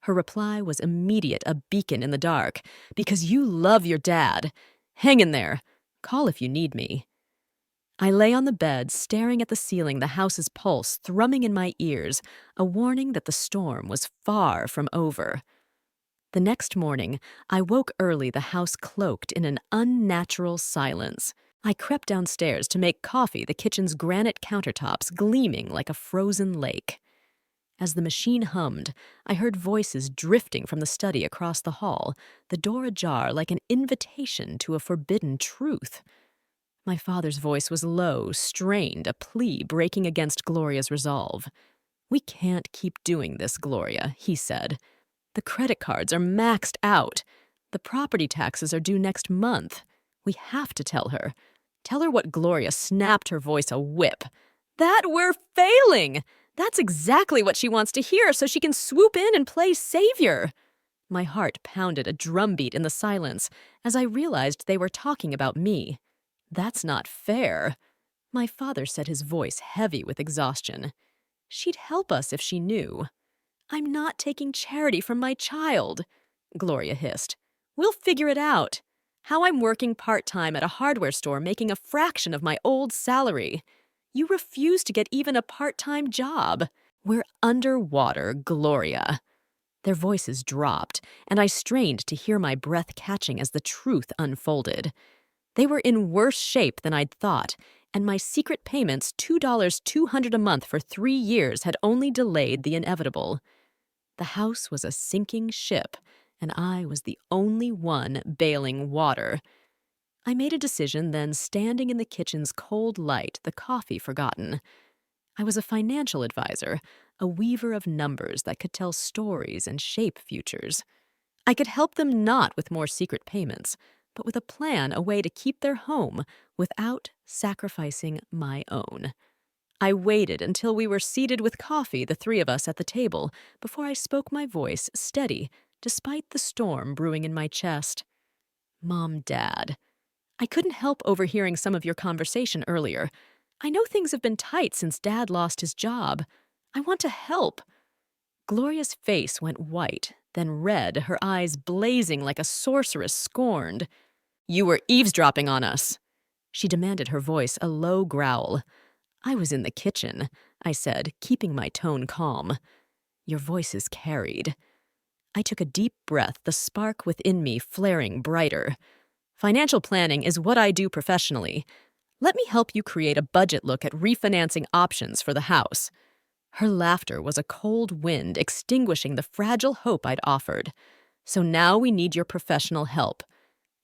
Her reply was immediate, a beacon in the dark. Because you love your dad. Hang in there. Call if you need me. I lay on the bed, staring at the ceiling, the house's pulse thrumming in my ears, a warning that the storm was far from over. The next morning, I woke early, the house cloaked in an unnatural silence. I crept downstairs to make coffee, the kitchen's granite countertops gleaming like a frozen lake. As the machine hummed, I heard voices drifting from the study across the hall, the door ajar like an invitation to a forbidden truth. My father's voice was low, strained, a plea breaking against Gloria's resolve. We can't keep doing this, Gloria, he said. The credit cards are maxed out. The property taxes are due next month. We have to tell her. Tell her what Gloria snapped, her voice a whip. That we're failing! That's exactly what she wants to hear, so she can swoop in and play savior. My heart pounded a drumbeat in the silence as I realized they were talking about me. That's not fair. My father said, his voice heavy with exhaustion. She'd help us if she knew. I'm not taking charity from my child, Gloria hissed. We'll figure it out. How I'm working part-time at a hardware store making a fraction of my old salary. You refuse to get even a part-time job. We're underwater, Gloria. Their voices dropped, and I strained to hear my breath catching as the truth unfolded. They were in worse shape than I'd thought, and my secret payments, $200 a month for 3 years, had only delayed the inevitable. The house was a sinking ship, and I was the only one bailing water. I made a decision then, standing in the kitchen's cold light, the coffee forgotten. I was a financial advisor, a weaver of numbers that could tell stories and shape futures. I could help them not with more secret payments, but with a plan, a way to keep their home without sacrificing my own. I waited until we were seated with coffee, the three of us at the table, before I spoke, my voice steady, despite the storm brewing in my chest. Mom, Dad, I couldn't help overhearing some of your conversation earlier. I know things have been tight since Dad lost his job. I want to help. Gloria's face went white, then red, her eyes blazing like a sorceress scorned. You were eavesdropping on us, she demanded, her voice a low growl. I was in the kitchen, I said, keeping my tone calm. Your voices carried. I took a deep breath, the spark within me flaring brighter. Financial planning is what I do professionally. Let me help you create a budget, look at refinancing options for the house. Her laughter was a cold wind extinguishing the fragile hope I'd offered. So now we need your professional help.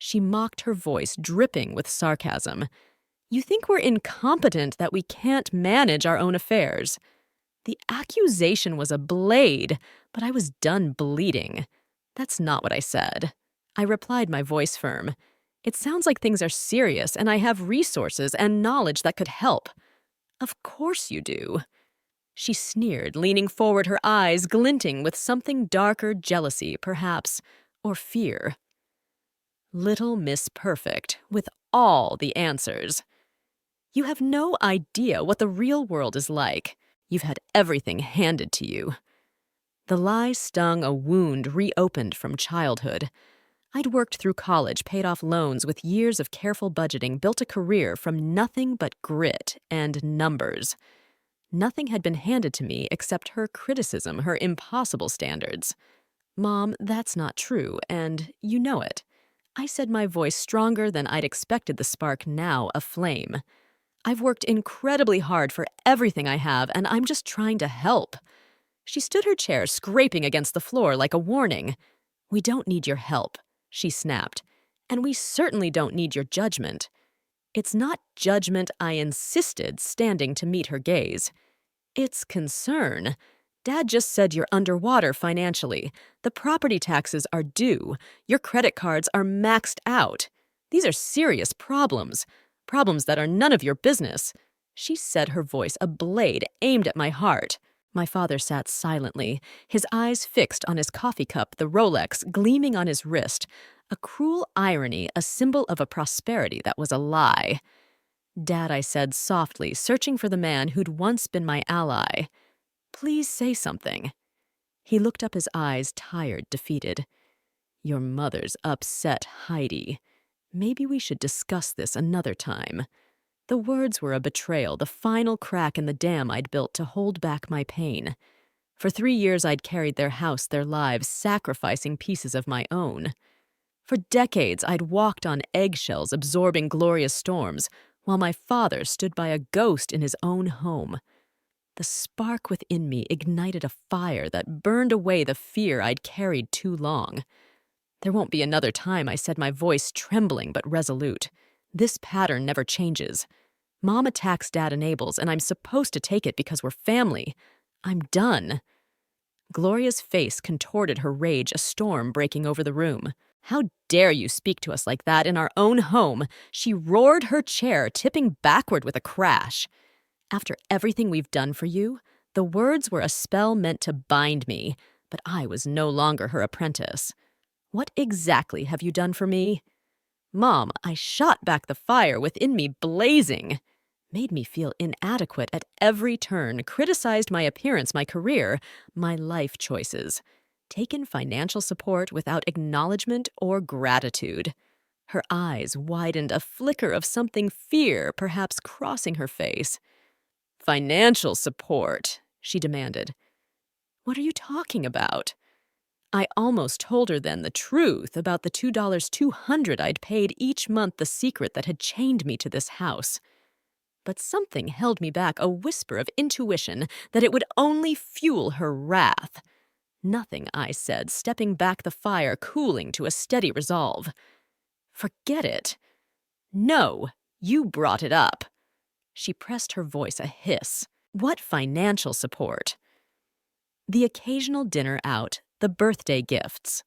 She mocked, her voice dripping with sarcasm. You think we're incompetent, that we can't manage our own affairs. The accusation was a blade, but I was done bleeding. That's not what I said. I replied, my voice firm. It sounds like things are serious, and I have resources and knowledge that could help. Of course you do. She sneered, leaning forward, her eyes glinting with something darker, jealousy, perhaps, or fear. Little Miss Perfect, with all the answers. You have no idea what the real world is like. You've had everything handed to you. The lie stung a wound reopened from childhood. I'd worked through college, paid off loans with years of careful budgeting, built a career from nothing but grit and numbers. Nothing had been handed to me except her criticism, her impossible standards. Mom, that's not true, and you know it. I said, my voice stronger than I'd expected, the spark now aflame. I've worked incredibly hard for everything I have, and I'm just trying to help. She stood her chair, scraping against the floor like a warning. We don't need your help, she snapped, and we certainly don't need your judgment. It's not judgment, I insisted, standing to meet her gaze. It's concern. Dad just said you're underwater financially. The property taxes are due. Your credit cards are maxed out. These are serious problems. Problems that are none of your business. She said, her voice a blade aimed at my heart. My father sat silently, his eyes fixed on his coffee cup, the Rolex gleaming on his wrist, a cruel irony, a symbol of a prosperity that was a lie. Dad, I said softly, searching for the man who'd once been my ally. Please say something. He looked up, his eyes tired, defeated. Your mother's upset, Heidi. Maybe we should discuss this another time. The words were a betrayal, the final crack in the dam I'd built to hold back my pain. For 3 years I'd carried their house, their lives, sacrificing pieces of my own. For decades I'd walked on eggshells, absorbing glorious storms, while my father stood by a ghost in his own home. The spark within me ignited a fire that burned away the fear I'd carried too long. There won't be another time, I said, my voice trembling but resolute. This pattern never changes. Mom attacks, Dad enables, and I'm supposed to take it because we're family. I'm done. Gloria's face contorted, her rage a storm breaking over the room. How dare you speak to us like that in our own home? She roared, her chair tipping backward with a crash. After everything we've done for you, the words were a spell meant to bind me, but I was no longer her apprentice. What exactly have you done for me? Mom, I shot back, the fire within me blazing. Made me feel inadequate at every turn, criticized my appearance, my career, my life choices. Taken financial support without acknowledgement or gratitude. Her eyes widened, a flicker of something, fear perhaps crossing her face. Financial support, she demanded. What are you talking about? I almost told her then the truth about the $2,200 I'd paid each month, the secret that had chained me to this house. But something held me back, a whisper of intuition that it would only fuel her wrath. Nothing, I said, stepping back, the fire cooling to a steady resolve. Forget it. No, you brought it up. She pressed, her voice a hiss. What financial support? The occasional dinner out, the birthday gifts.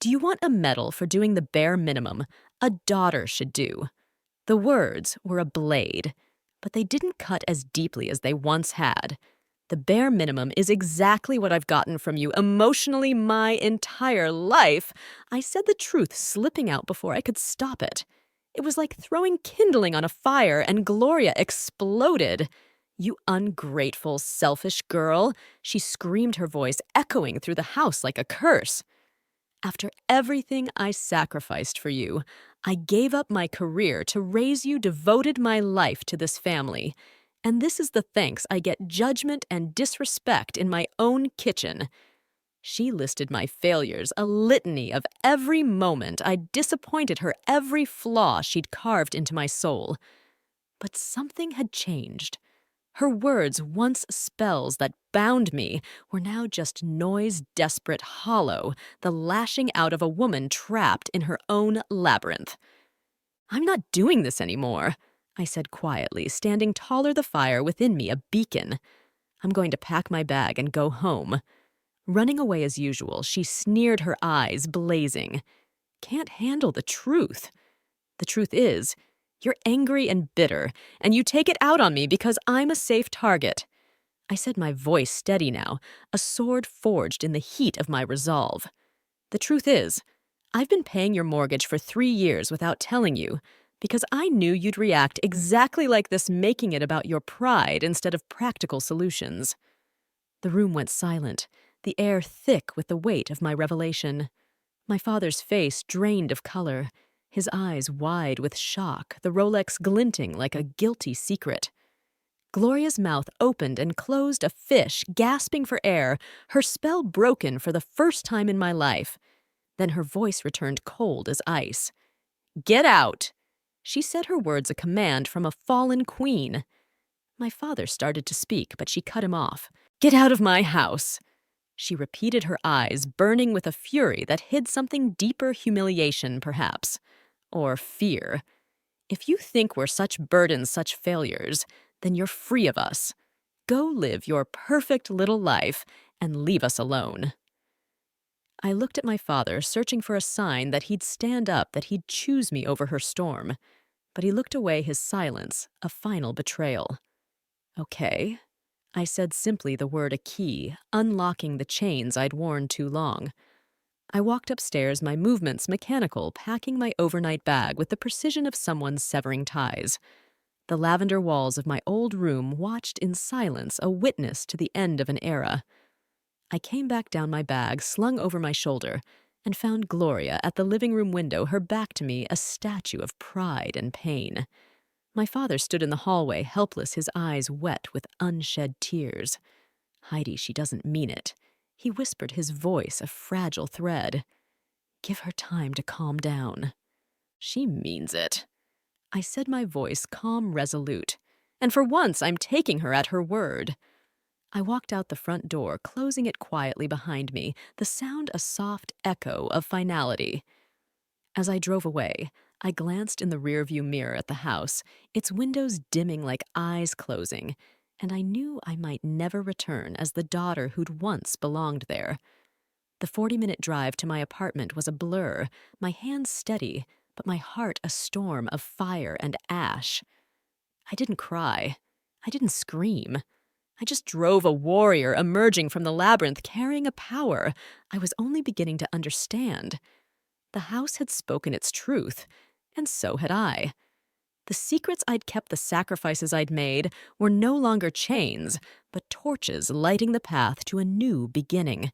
Do you want a medal for doing the bare minimum a daughter should do? The words were a blade, but they didn't cut as deeply as they once had. The bare minimum is exactly what I've gotten from you emotionally my entire life. I said the truth, slipping out before I could stop it. It was like throwing kindling on a fire, and Gloria exploded. You ungrateful, selfish girl, she screamed, her voice echoing through the house like a curse. After everything I sacrificed for you, I gave up my career to raise you, devoted my life to this family. And this is the thanks I get: judgment and disrespect in my own kitchen. She listed my failures, a litany of every moment I'd disappointed her, every flaw she'd carved into my soul. But something had changed. Her words, once spells that bound me, were now just noise, desperate, hollow, the lashing out of a woman trapped in her own labyrinth. I'm not doing this anymore, I said quietly, standing taller, the fire within me a beacon. I'm going to pack my bag and go home. Running away as usual, she sneered, her eyes blazing. Can't handle the truth. The truth is, you're angry and bitter, and you take it out on me because I'm a safe target. I said, my voice steady now, a sword forged in the heat of my resolve. The truth is, I've been paying your mortgage for 3 years without telling you. Because I knew you'd react exactly like this, making it about your pride instead of practical solutions. The room went silent, the air thick with the weight of my revelation. My father's face drained of color, his eyes wide with shock, the Rolex glinting like a guilty secret. Gloria's mouth opened and closed a fish, gasping for air, her spell broken for the first time in my life. Then her voice returned cold as ice. "Get out!" She said her words a command from a fallen queen. My father started to speak, but she cut him off. "Get out of my house!" She repeated, her eyes burning with a fury that hid something deeper: humiliation, perhaps. Or fear. "If you think we're such burdens, such failures, then you're free of us. Go live your perfect little life and leave us alone." I looked at my father, searching for a sign that he'd stand up, that he'd choose me over her storm. But he looked away, his silence a final betrayal. "Okay." I said simply, the word a key, unlocking the chains I'd worn too long. I walked upstairs, my movements mechanical, packing my overnight bag with the precision of someone severing ties. The lavender walls of my old room watched in silence, a witness to the end of an era. I came back down, my bag slung over my shoulder, and found Gloria at the living room window, her back to me, a statue of pride and pain. My father stood in the hallway, helpless, his eyes wet with unshed tears. "Heidi, she doesn't mean it." He whispered, his voice a fragile thread. "Give her time to calm down." "She means it." I said, my voice calm, resolute. "And for once, I'm taking her at her word." I walked out the front door, closing it quietly behind me, the sound a soft echo of finality. As I drove away, I glanced in the rearview mirror at the house, its windows dimming like eyes closing, and I knew I might never return as the daughter who'd once belonged there. The 40-minute drive to my apartment was a blur, my hands steady, but my heart a storm of fire and ash. I didn't cry. I didn't scream. I just drove, a warrior emerging from the labyrinth, carrying a power I was only beginning to understand. The house had spoken its truth, and so had I. The secrets I'd kept, the sacrifices I'd made, were no longer chains, but torches lighting the path to a new beginning.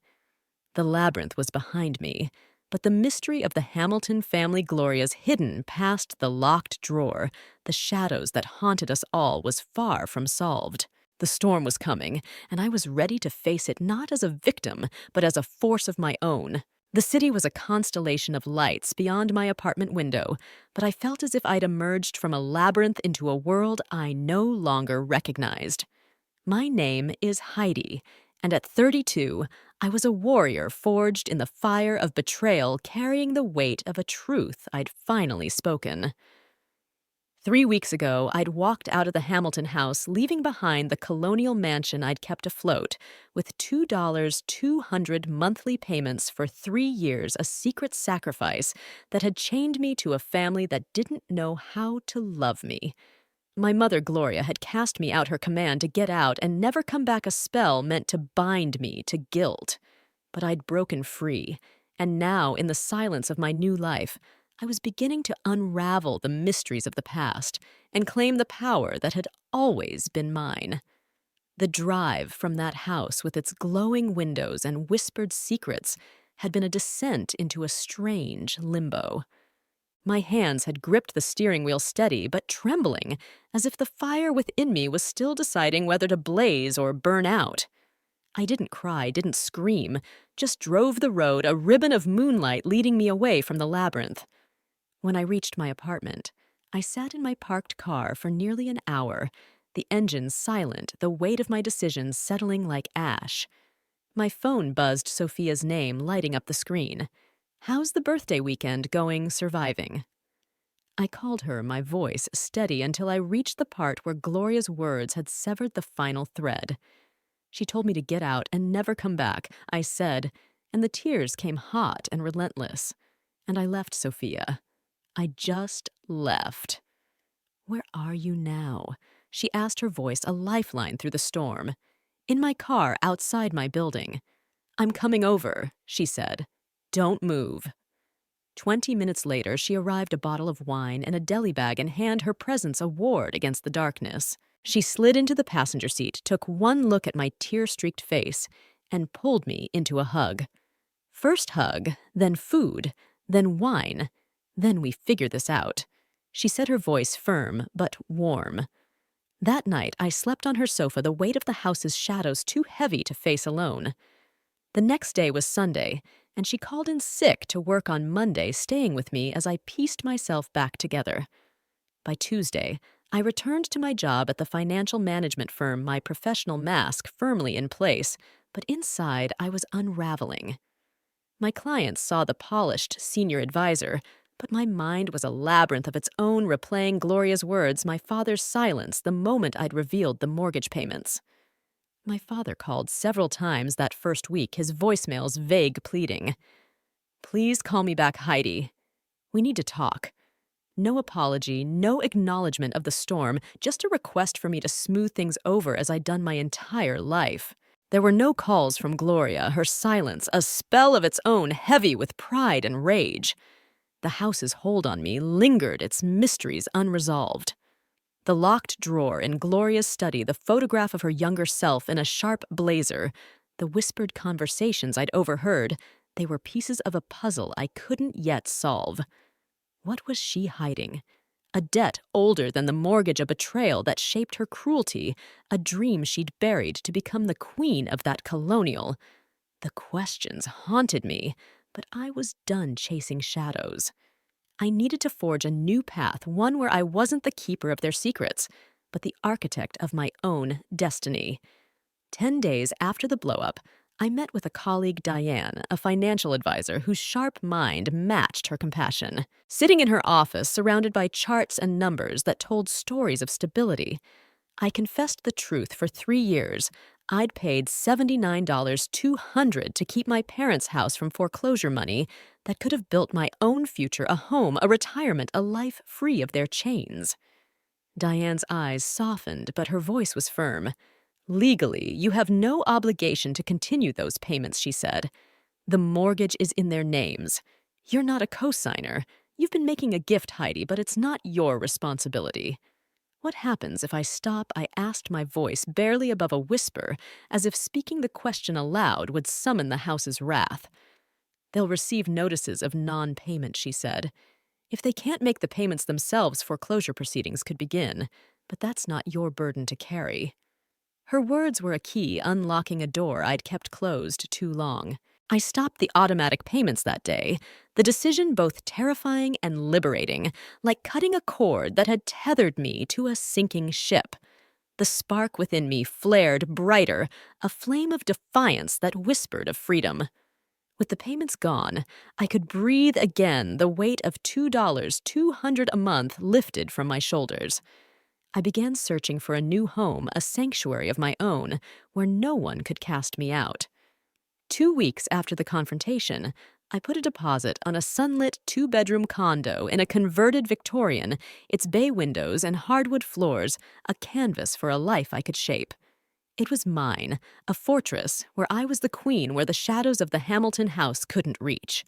The labyrinth was behind me, but the mystery of the Hamilton family Glorias hidden past the locked drawer, the shadows that haunted us all, was far from solved. The storm was coming, and I was ready to face it not as a victim, but as a force of my own. The city was a constellation of lights beyond my apartment window, but I felt as if I'd emerged from a labyrinth into a world I no longer recognized. My name is Heidi, and at 32, I was a warrior forged in the fire of betrayal, carrying the weight of a truth I'd finally spoken. 3 weeks ago, I'd walked out of the Hamilton house, leaving behind the colonial mansion I'd kept afloat, with $2,200 monthly payments for 3 years, a secret sacrifice that had chained me to a family that didn't know how to love me. My mother, Gloria, had cast me out, her command to get out and never come back, a spell meant to bind me to guilt. But I'd broken free, and now, in the silence of my new life, I was beginning to unravel the mysteries of the past and claim the power that had always been mine. The drive from that house with its glowing windows and whispered secrets had been a descent into a strange limbo. My hands had gripped the steering wheel steady but trembling, as if the fire within me was still deciding whether to blaze or burn out. I didn't cry, didn't scream, just drove the road, a ribbon of moonlight leading me away from the labyrinth. When I reached my apartment, I sat in my parked car for nearly an hour, the engine silent, the weight of my decisions settling like ash. My phone buzzed Sophia's name, lighting up the screen. "How's the birthday weekend going, surviving?" I called her, my voice steady, until I reached the part where Gloria's words had severed the final thread. She told me to get out and never come back, I said, and the tears came hot and relentless. And I left Sophia. I just left. "Where are you now?" she asked, her voice a lifeline through the storm. "In my car outside my building." "I'm coming over," she said. "Don't move." 20 minutes later, she arrived a bottle of wine and a deli bag in hand, her presence a ward against the darkness. She slid into the passenger seat, took one look at my tear-streaked face, and pulled me into a hug. First hug, then food, then wine. Then we figure this out. She said, her voice firm but warm. That night, I slept on her sofa, the weight of the house's shadows too heavy to face alone. The next day was Sunday, and she called in sick to work on Monday, staying with me as I pieced myself back together. By Tuesday, I returned to my job at the financial management firm, my professional mask firmly in place, but inside I was unraveling. My clients saw the polished senior advisor, but my mind was a labyrinth of its own, replaying Gloria's words, my father's silence, the moment I'd revealed the mortgage payments. My father called several times that first week, his voicemails vague pleading. "Please call me back, Heidi. We need to talk." No apology, no acknowledgement of the storm, just a request for me to smooth things over as I'd done my entire life. There were no calls from Gloria, her silence, a spell of its own, heavy with pride and rage. The house's hold on me lingered, its mysteries unresolved. The locked drawer in Gloria's study, the photograph of her younger self in a sharp blazer, the whispered conversations I'd overheard, they were pieces of a puzzle I couldn't yet solve. What was she hiding? A debt older than the mortgage, a betrayal that shaped her cruelty, a dream she'd buried to become the queen of that colonial. The questions haunted me, but I was done chasing shadows. I needed to forge a new path, one where I wasn't the keeper of their secrets, but the architect of my own destiny. 10 days after the blow-up, I met with a colleague, Diane, a financial advisor whose sharp mind matched her compassion. Sitting in her office, surrounded by charts and numbers that told stories of stability, I confessed the truth. For 3 years, I'd paid $79,200 to keep my parents' house from foreclosure money that could have built my own future, a home, a retirement, a life free of their chains. Diane's eyes softened, but her voice was firm. "Legally, you have no obligation to continue those payments," she said. "The mortgage is in their names. You're not a co-signer. You've been making a gift, Heidi, but it's not your responsibility." What happens if I stop? I asked, my voice barely above a whisper, as if speaking the question aloud would summon the house's wrath. "They'll receive notices of non-payment," she said. "If they can't make the payments themselves, foreclosure proceedings could begin, but that's not your burden to carry." Her words were a key, unlocking a door I'd kept closed too long. I stopped the automatic payments that day, the decision both terrifying and liberating, like cutting a cord that had tethered me to a sinking ship. The spark within me flared brighter, a flame of defiance that whispered of freedom. With the payments gone, I could breathe again, the weight of $200 a month lifted from my shoulders. I began searching for a new home, a sanctuary of my own, where no one could cast me out. 2 weeks after the confrontation, I put a deposit on a sunlit 2-bedroom condo in a converted Victorian, its bay windows and hardwood floors, a canvas for a life I could shape. It was mine, a fortress where I was the queen, where the shadows of the Hamilton house couldn't reach.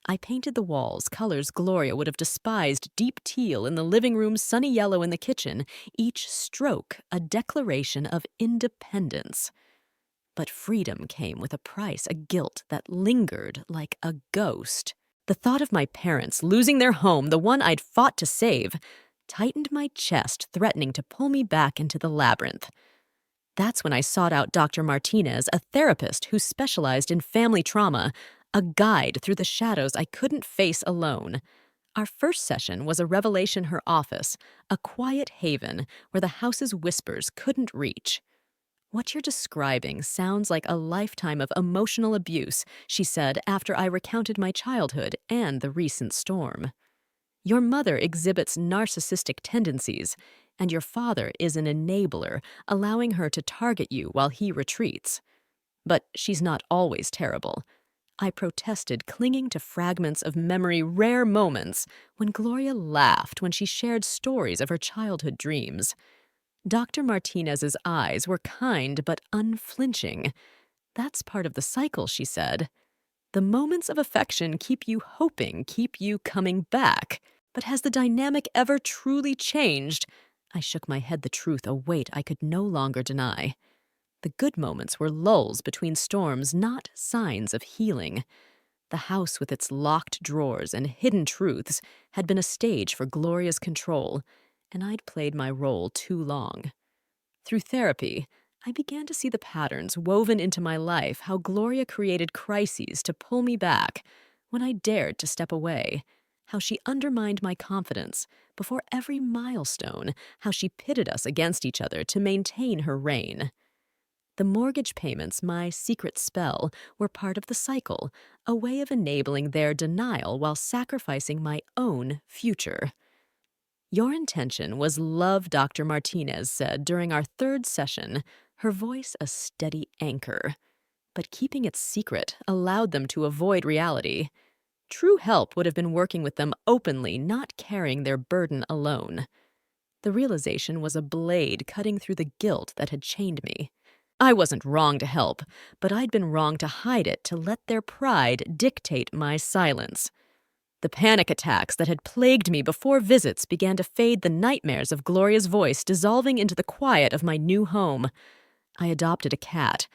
I painted the walls, colors Gloria would have despised, deep teal in the living room, sunny yellow in the kitchen, each stroke a declaration of independence. But freedom came with a price, a guilt that lingered like a ghost. The thought of my parents losing their home, the one I'd fought to save, tightened my chest, threatening to pull me back into the labyrinth. That's when I sought out Dr. Martinez, a therapist who specialized in family trauma, a guide through the shadows I couldn't face alone. Our first session was a revelation, her office, a quiet haven where the house's whispers couldn't reach. "What you're describing sounds like a lifetime of emotional abuse," she said after I recounted my childhood and the recent storm. "Your mother exhibits narcissistic tendencies, and your father is an enabler, allowing her to target you while he retreats. But she's not always terrible." I protested, clinging to fragments of memory, rare moments, when Gloria laughed when she shared stories of her childhood dreams. Dr. Martinez's eyes were kind but unflinching. "That's part of the cycle," she said. The moments of affection keep you hoping, keep you coming back. But has the dynamic ever truly changed? I shook my head, the truth, a weight I could no longer deny. The good moments were lulls between storms, not signs of healing. The house with its locked drawers and hidden truths had been a stage for Gloria's control, and I'd played my role too long. Through therapy, I began to see the patterns woven into my life, how Gloria created crises to pull me back when I dared to step away, how she undermined my confidence before every milestone, how she pitted us against each other to maintain her reign. The mortgage payments, my secret spell, were part of the cycle, a way of enabling their denial while sacrificing my own future. Your intention was love, Dr. Martinez said during our third session, her voice a steady anchor. But keeping it secret allowed them to avoid reality. True help would have been working with them openly, not carrying their burden alone. The realization was a blade cutting through the guilt that had chained me. I wasn't wrong to help, but I'd been wrong to hide it, to let their pride dictate my silence. The panic attacks that had plagued me before visits began to fade, the nightmares of Gloria's voice dissolving into the quiet of my new home. I adopted a cat,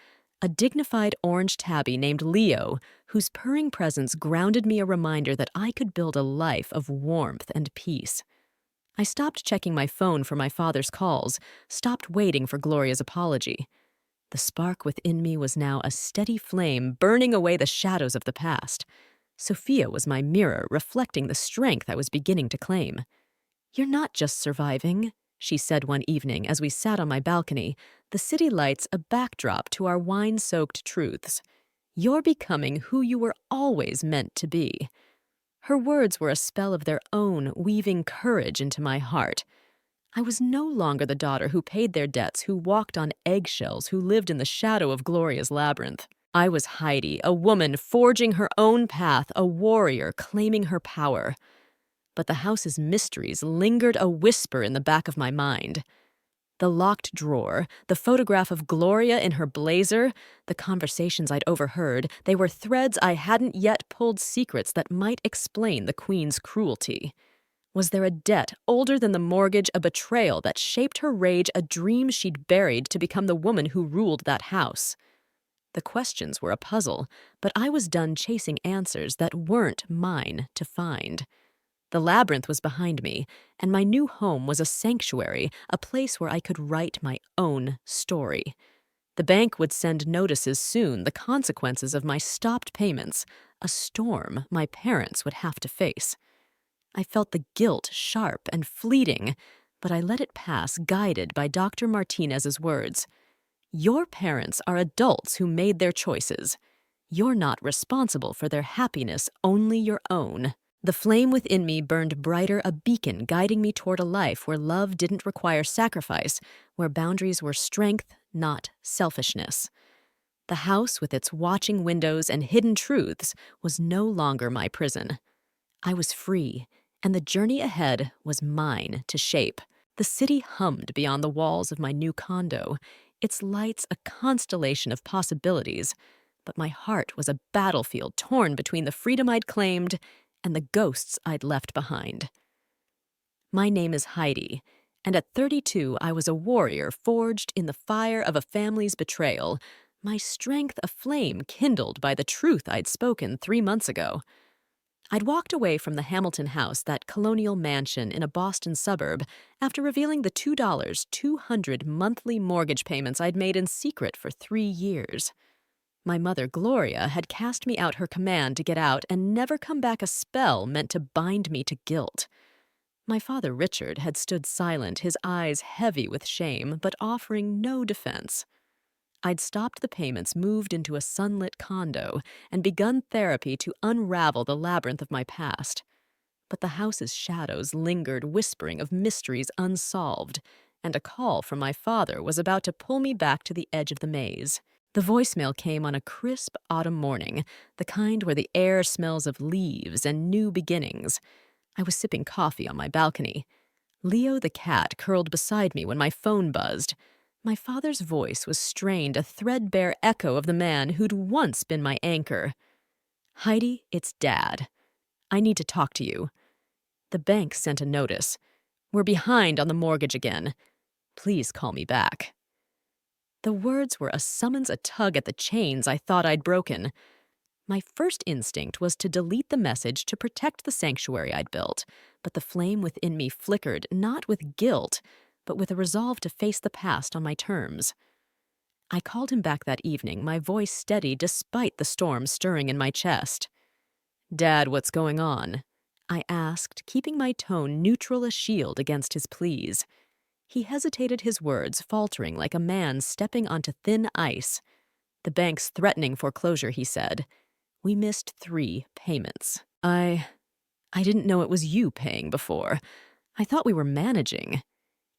a dignified orange tabby named Leo, whose purring presence grounded me, a reminder that I could build a life of warmth and peace. I stopped checking my phone for my father's calls, stopped waiting for Gloria's apology. The spark within me was now a steady flame, burning away the shadows of the past. Sophia was my mirror, reflecting the strength I was beginning to claim. "You're not just surviving," she said one evening as we sat on my balcony, the city lights a backdrop to our wine-soaked truths. "You're becoming who you were always meant to be." Her words were a spell of their own, weaving courage into my heart. I was no longer the daughter who paid their debts, who walked on eggshells, who lived in the shadow of Gloria's labyrinth. I was Heidi, a woman forging her own path, a warrior claiming her power. But the house's mysteries lingered, a whisper in the back of my mind. The locked drawer, the photograph of Gloria in her blazer, the conversations I'd overheard, they were threads I hadn't yet pulled, secrets that might explain the Queen's cruelty. Was there a debt older than the mortgage, a betrayal that shaped her rage, a dream she'd buried to become the woman who ruled that house? The questions were a puzzle, but I was done chasing answers that weren't mine to find. The labyrinth was behind me, and my new home was a sanctuary, a place where I could write my own story. The bank would send notices soon, the consequences of my stopped payments, a storm my parents would have to face. I felt the guilt sharp and fleeting, but I let it pass, guided by Dr. Martinez's words. "Your parents are adults who made their choices. You're not responsible for their happiness, only your own." The flame within me burned brighter, a beacon guiding me toward a life where love didn't require sacrifice, where boundaries were strength, not selfishness. The house, with its watching windows and hidden truths, was no longer my prison. I was free, and the journey ahead was mine to shape. The city hummed beyond the walls of my new condo, its lights a constellation of possibilities, but my heart was a battlefield torn between the freedom I'd claimed and the ghosts I'd left behind. My name is Heidi, and at 32 I was a warrior forged in the fire of a family's betrayal, my strength a flame kindled by the truth I'd spoken 3 months ago. I'd walked away from the Hamilton house, that colonial mansion in a Boston suburb, after revealing the $200 monthly mortgage payments I'd made in secret for 3 years. My mother, Gloria, had cast me out her command to get out and never come back, a spell meant to bind me to guilt. My father, Richard, had stood silent, his eyes heavy with shame, but offering no defense. I'd stopped the payments, moved into a sunlit condo, and begun therapy to unravel the labyrinth of my past. But the house's shadows lingered, whispering of mysteries unsolved, and a call from my father was about to pull me back to the edge of the maze. The voicemail came on a crisp autumn morning, the kind where the air smells of leaves and new beginnings. I was sipping coffee on my balcony. Leo the cat curled beside me when my phone buzzed. My father's voice was strained, a threadbare echo of the man who'd once been my anchor. Heidi, it's Dad. I need to talk to you. The bank sent a notice. We're behind on the mortgage again. Please call me back. The words were a summons, a tug at the chains I thought I'd broken. My first instinct was to delete the message to protect the sanctuary I'd built, but the flame within me flickered not with guilt, but with a resolve to face the past on my terms. I called him back that evening, my voice steady despite the storm stirring in my chest. "Dad, what's going on?" I asked, keeping my tone neutral, a shield against his pleas. He hesitated, his words faltering like a man stepping onto thin ice. "The bank's threatening foreclosure," he said. "We missed 3 payments. I didn't know it was you paying before. I thought we were managing."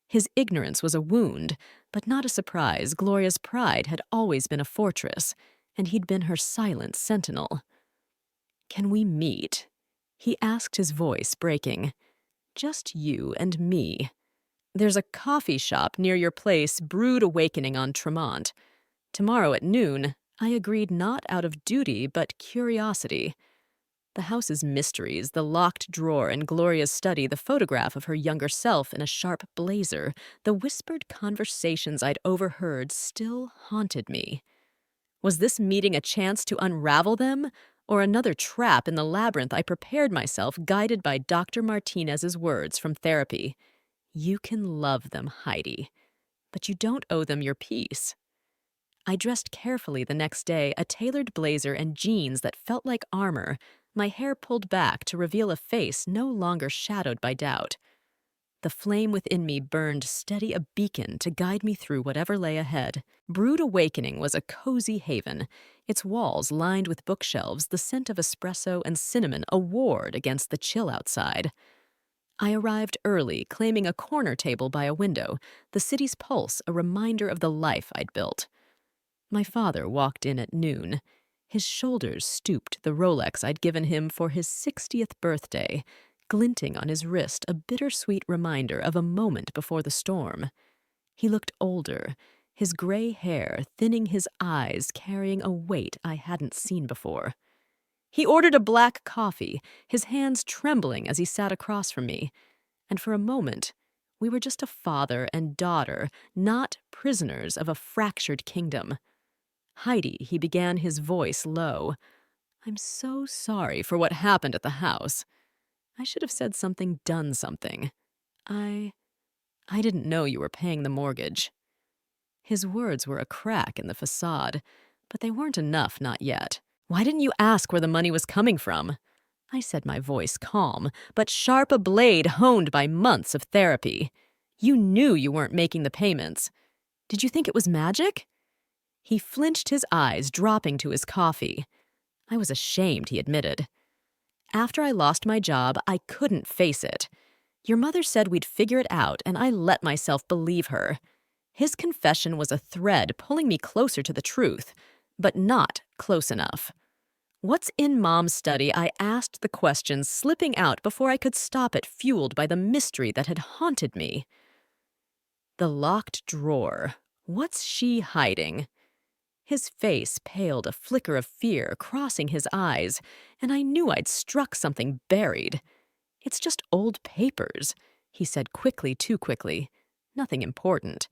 His ignorance was a wound, but not a surprise. Gloria's pride had always been a fortress, and he'd been her silent sentinel. "Can we meet?" he asked, his voice breaking. "Just you and me. There's a coffee shop near your place, Brewed Awakening on Tremont. Tomorrow at noon." I agreed, not out of duty, but curiosity. The house's mysteries, the locked drawer in Gloria's study, the photograph of her younger self in a sharp blazer, the whispered conversations I'd overheard still haunted me. Was this meeting a chance to unravel them, or another trap in the labyrinth I prepared myself, guided by Dr. Martinez's words from therapy? "You can love them, Heidi, but you don't owe them your peace." I dressed carefully the next day, a tailored blazer and jeans that felt like armor, my hair pulled back to reveal a face no longer shadowed by doubt. The flame within me burned steady, a beacon to guide me through whatever lay ahead. Brewed Awakening was a cozy haven, its walls lined with bookshelves, the scent of espresso and cinnamon a ward against the chill outside. I arrived early, claiming a corner table by a window, the city's pulse a reminder of the life I'd built. My father walked in at noon. His shoulders stooped, the Rolex I'd given him for his 60th birthday, glinting on his wrist, a bittersweet reminder of a moment before the storm. He looked older, his gray hair thinning, his eyes carrying a weight I hadn't seen before. He ordered a black coffee, his hands trembling as he sat across from me. And for a moment, we were just a father and daughter, not prisoners of a fractured kingdom. "Heidi," he began, his voice low. "I'm so sorry for what happened at the house. I should have said something, done something. I didn't know you were paying the mortgage." His words were a crack in the facade, but they weren't enough, not yet. "Why didn't you ask where the money was coming from?" I said, my voice calm, but sharp, a blade honed by months of therapy. "You knew you weren't making the payments. Did you think it was magic?" He flinched, his eyes dropping to his coffee. I was ashamed, he admitted. "After I lost my job, I couldn't face it. Your mother said we'd figure it out, and I let myself believe her." His confession was a thread pulling me closer to the truth, but not close enough. "What's in Mom's study?" I asked, the question slipping out before I could stop it, fueled by the mystery that had haunted me. "The locked drawer. What's she hiding?" His face paled, a flicker of fear crossing his eyes, and I knew I'd struck something buried. "It's just old papers," he said quickly, too quickly. "Nothing important."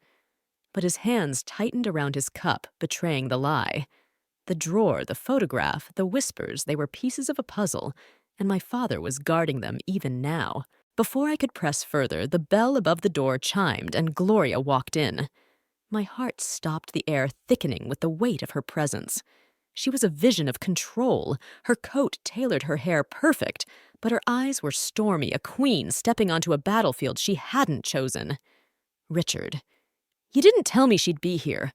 But his hands tightened around his cup, betraying the lie. The drawer, the photograph, the whispers, they were pieces of a puzzle, and my father was guarding them even now. Before I could press further, the bell above the door chimed, and Gloria walked in. My heart stopped, the air thickening with the weight of her presence. She was a vision of control. Her coat tailored her hair perfect, but her eyes were stormy, a queen stepping onto a battlefield she hadn't chosen. "Richard, you didn't tell me she'd be here."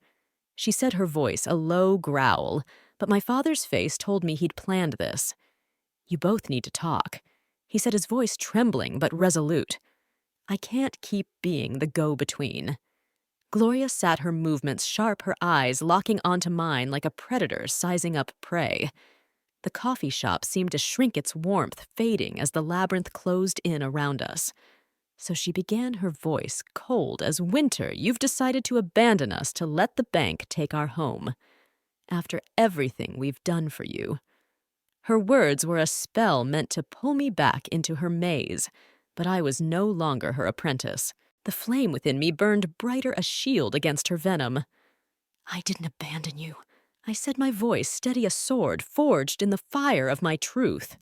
She said, her voice a low growl, but my father's face told me he'd planned this. "You both need to talk," he said, his voice trembling but resolute. "I can't keep being the go-between." Gloria sat, her movements sharp, her eyes locking onto mine like a predator sizing up prey. The coffee shop seemed to shrink, its warmth fading as the labyrinth closed in around us. So she began, her voice cold as winter. "You've decided to abandon us, to let the bank take our home. After everything we've done for you." Her words were a spell meant to pull me back into her maze, but I was no longer her apprentice. The flame within me burned brighter a shield against her venom. "I didn't abandon you," I said, my voice steady a sword forged in the fire of my truth.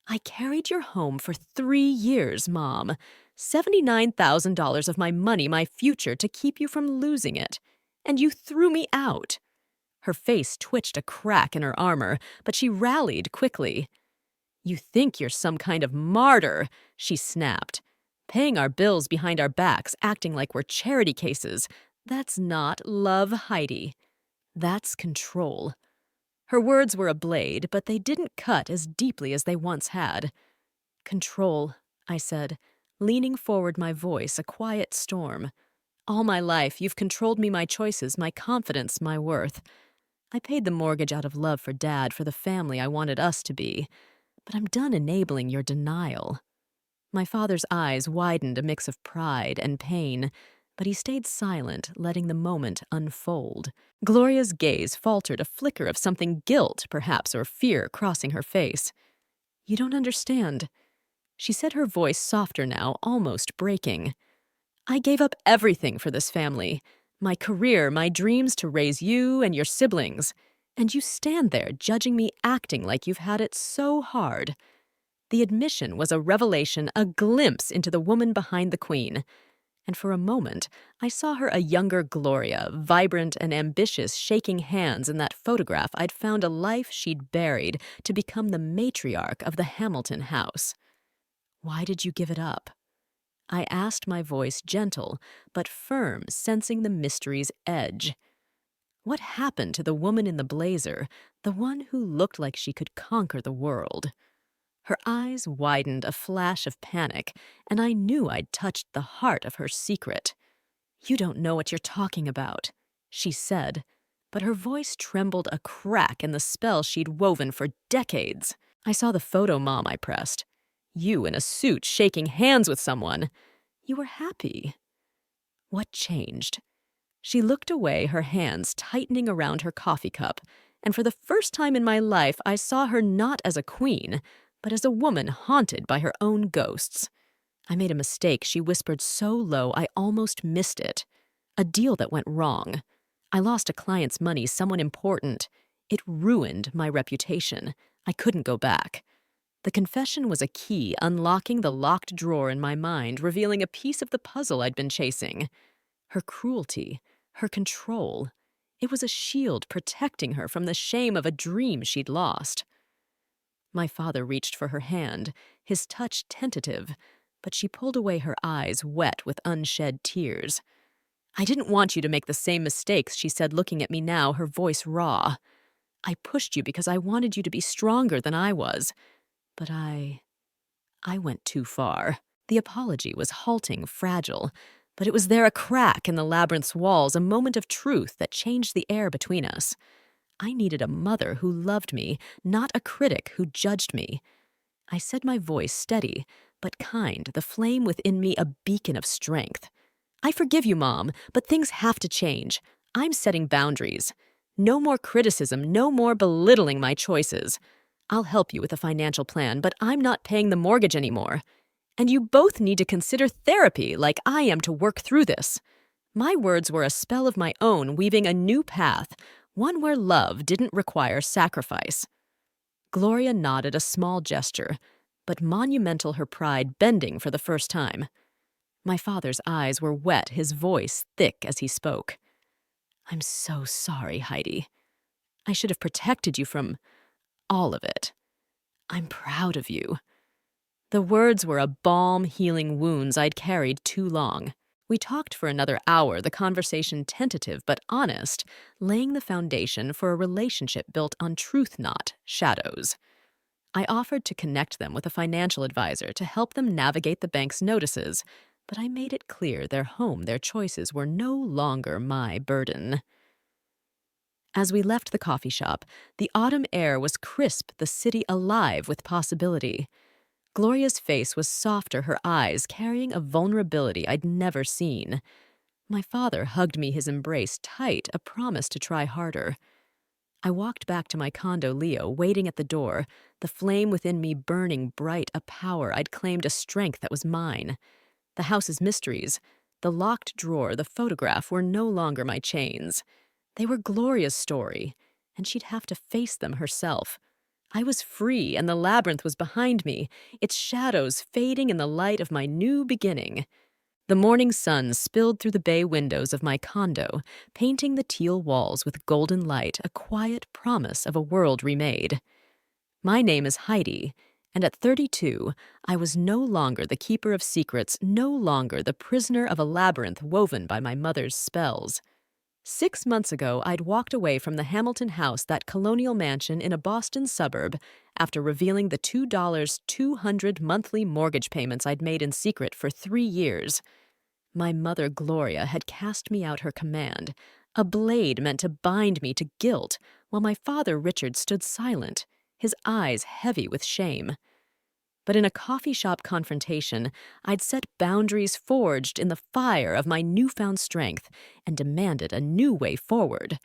"I carried your home for 3 years, Mom. $79,000 of my money, my future, to keep you from losing it. And you threw me out." Her face twitched a crack in her armor, but she rallied quickly. "You think you're some kind of martyr," she snapped. "Paying our bills behind our backs, acting like we're charity cases. That's not love, Heidi. That's control." Her words were a blade, but they didn't cut as deeply as they once had. "Control," I said, leaning forward, my voice a quiet storm. "All my life, you've controlled me, my choices, my confidence, my worth. I paid the mortgage out of love for Dad, for the family I wanted us to be. But I'm done enabling your denial." My father's eyes widened a mix of pride and pain, but he stayed silent, letting the moment unfold. Gloria's gaze faltered, a flicker of something guilt, perhaps, or fear crossing her face. "You don't understand," she said, her voice softer now, almost breaking. "I gave up everything for this family. My career, my dreams to raise you and your siblings. And you stand there judging me, acting like you've had it so hard." The admission was a revelation, a glimpse into the woman behind the queen. And for a moment, I saw her a younger Gloria, vibrant and ambitious, shaking hands in that photograph I'd found a life she'd buried to become the matriarch of the Hamilton house. "Why did you give it up?" I asked, my voice gentle but firm, sensing the mystery's edge. What happened to the woman in the blazer, the one who looked like she could conquer the world? Her eyes widened, a flash of panic, and I knew I'd touched the heart of her secret. "You don't know what you're talking about," she said, but her voice trembled, a crack in the spell she'd woven for decades. "I saw the photo, Mom," I pressed. "You in a suit shaking hands with someone. You were happy. What changed?" She looked away, her hands tightening around her coffee cup, and for the first time in my life I saw her not as a queen, but as a woman haunted by her own ghosts. "I made a mistake," she whispered so low I almost missed it. "A deal that went wrong. I lost a client's money, someone important. It ruined my reputation. I couldn't go back." The confession was a key, unlocking the locked drawer in my mind, revealing a piece of the puzzle I'd been chasing. Her cruelty, her control. It was a shield protecting her from the shame of a dream she'd lost. My father reached for her hand, his touch tentative, but she pulled away, her eyes wet with unshed tears. "I didn't want you to make the same mistakes," she said, looking at me now, her voice raw. "I pushed you because I wanted you to be stronger than I was. But I went too far." The apology was halting, fragile, but it was there, a crack in the labyrinth's walls, a moment of truth that changed the air between us. I needed a mother who loved me, not a critic who judged me. I said, my voice steady but kind, the flame within me a beacon of strength. "I forgive you, Mom, but things have to change. I'm setting boundaries. No more criticism, no more belittling my choices. I'll help you with a financial plan, but I'm not paying the mortgage anymore. And you both need to consider therapy like I am to work through this." My words were a spell of my own, weaving a new path, one where love didn't require sacrifice. Gloria nodded, a small gesture, but monumental, her pride bending for the first time. My father's eyes were wet, his voice thick as he spoke. "I'm so sorry, Heidi. I should have protected you from all of it. I'm proud of you." The words were a balm healing wounds I'd carried too long. We talked for another hour, the conversation tentative but honest, laying the foundation for a relationship built on truth, not shadows. I offered to connect them with a financial advisor to help them navigate the bank's notices, but I made it clear their home, their choices were no longer my burden. As we left the coffee shop, the autumn air was crisp, the city alive with possibility. Gloria's face was softer, her eyes carrying a vulnerability I'd never seen. My father hugged me, his embrace tight, a promise to try harder. I walked back to my condo, Leo, waiting at the door, the flame within me burning bright, a power I'd claimed, a strength that was mine. The house's mysteries, the locked drawer, the photograph were no longer my chains. They were Gloria's story, and she'd have to face them herself. I was free, and the labyrinth was behind me, its shadows fading in the light of my new beginning. The morning sun spilled through the bay windows of my condo, painting the teal walls with golden light, a quiet promise of a world remade. My name is Heidi, and at 32, I was no longer the keeper of secrets, no longer the prisoner of a labyrinth woven by my mother's spells. 6 months ago, I'd walked away from the Hamilton house, that colonial mansion in a Boston suburb, after revealing the $2,200 monthly mortgage payments I'd made in secret for 3 years. My mother, Gloria, had cast me out her command, a blade meant to bind me to guilt, while my father, Richard, stood silent, his eyes heavy with shame. But in a coffee shop confrontation, I'd set boundaries forged in the fire of my newfound strength and demanded a new way forward.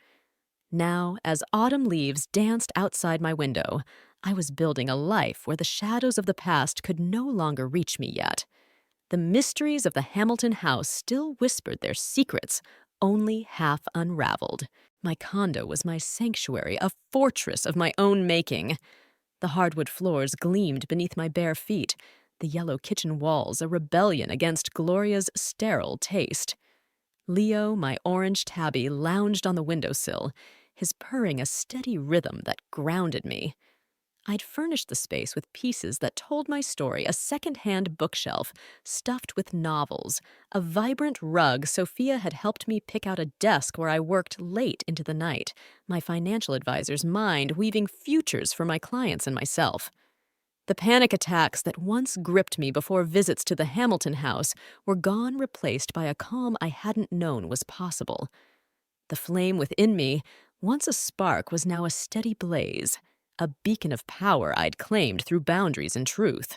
Now, as autumn leaves danced outside my window, I was building a life where the shadows of the past could no longer reach me yet. The mysteries of the Hamilton house still whispered their secrets, only half unraveled. My condo was my sanctuary, a fortress of my own making. The hardwood floors gleamed beneath my bare feet, the yellow kitchen walls a rebellion against Gloria's sterile taste. Leo, my orange tabby, lounged on the windowsill, his purring a steady rhythm that grounded me. I'd furnished the space with pieces that told my story, a second-hand bookshelf stuffed with novels, a vibrant rug. Sophia had helped me pick out a desk where I worked late into the night, my financial advisor's mind weaving futures for my clients and myself. The panic attacks that once gripped me before visits to the Hamilton house were gone, replaced by a calm I hadn't known was possible. The flame within me, once a spark, was now a steady blaze, a beacon of power I'd claimed through boundaries and truth.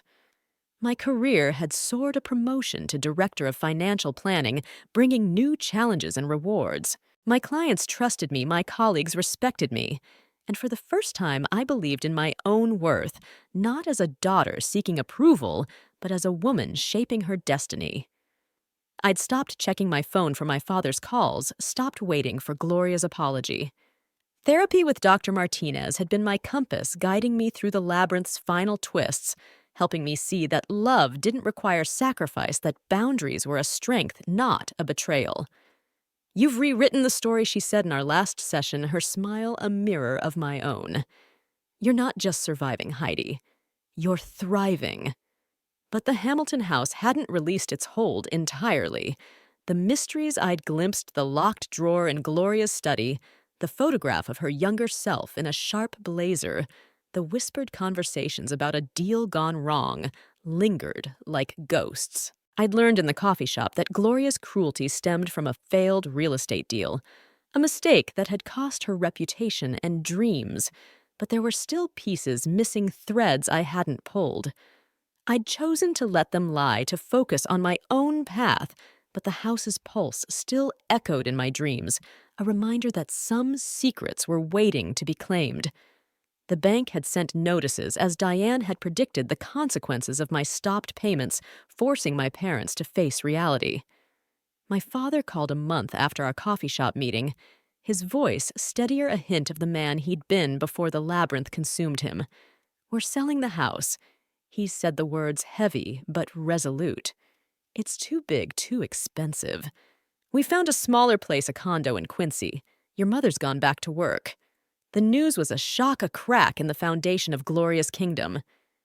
My career had soared, a promotion to director of financial planning, bringing new challenges and rewards. My clients trusted me, my colleagues respected me, and for the first time I believed in my own worth, not as a daughter seeking approval, but as a woman shaping her destiny. I'd stopped checking my phone for my father's calls, stopped waiting for Gloria's apology. Therapy with Dr. Martinez had been my compass, guiding me through the labyrinth's final twists, helping me see that love didn't require sacrifice, that boundaries were a strength, not a betrayal. "You've rewritten the story," she said in our last session, her smile a mirror of my own. "You're not just surviving, Heidi. You're thriving." But the Hamilton house hadn't released its hold entirely. The mysteries I'd glimpsed, the locked drawer in Gloria's study, the photograph of her younger self in a sharp blazer, the whispered conversations about a deal gone wrong, lingered like ghosts. I'd learned in the coffee shop that Gloria's cruelty stemmed from a failed real estate deal, a mistake that had cost her reputation and dreams, but there were still pieces, missing threads I hadn't pulled. I'd chosen to let them lie, to focus on my own path, but the house's pulse still echoed in my dreams, a reminder that some secrets were waiting to be claimed. The bank had sent notices, as Diane had predicted, the consequences of my stopped payments, forcing my parents to face reality. My father called a month after our coffee shop meeting, his voice steadier, a hint of the man he'd been before the labyrinth consumed him. "We're selling the house." He said the words heavy but resolute. "It's too big, too expensive. We found a smaller place, a condo in Quincy. Your mother's gone back to work." The news was a shock, a crack in the foundation of Gloria's kingdom.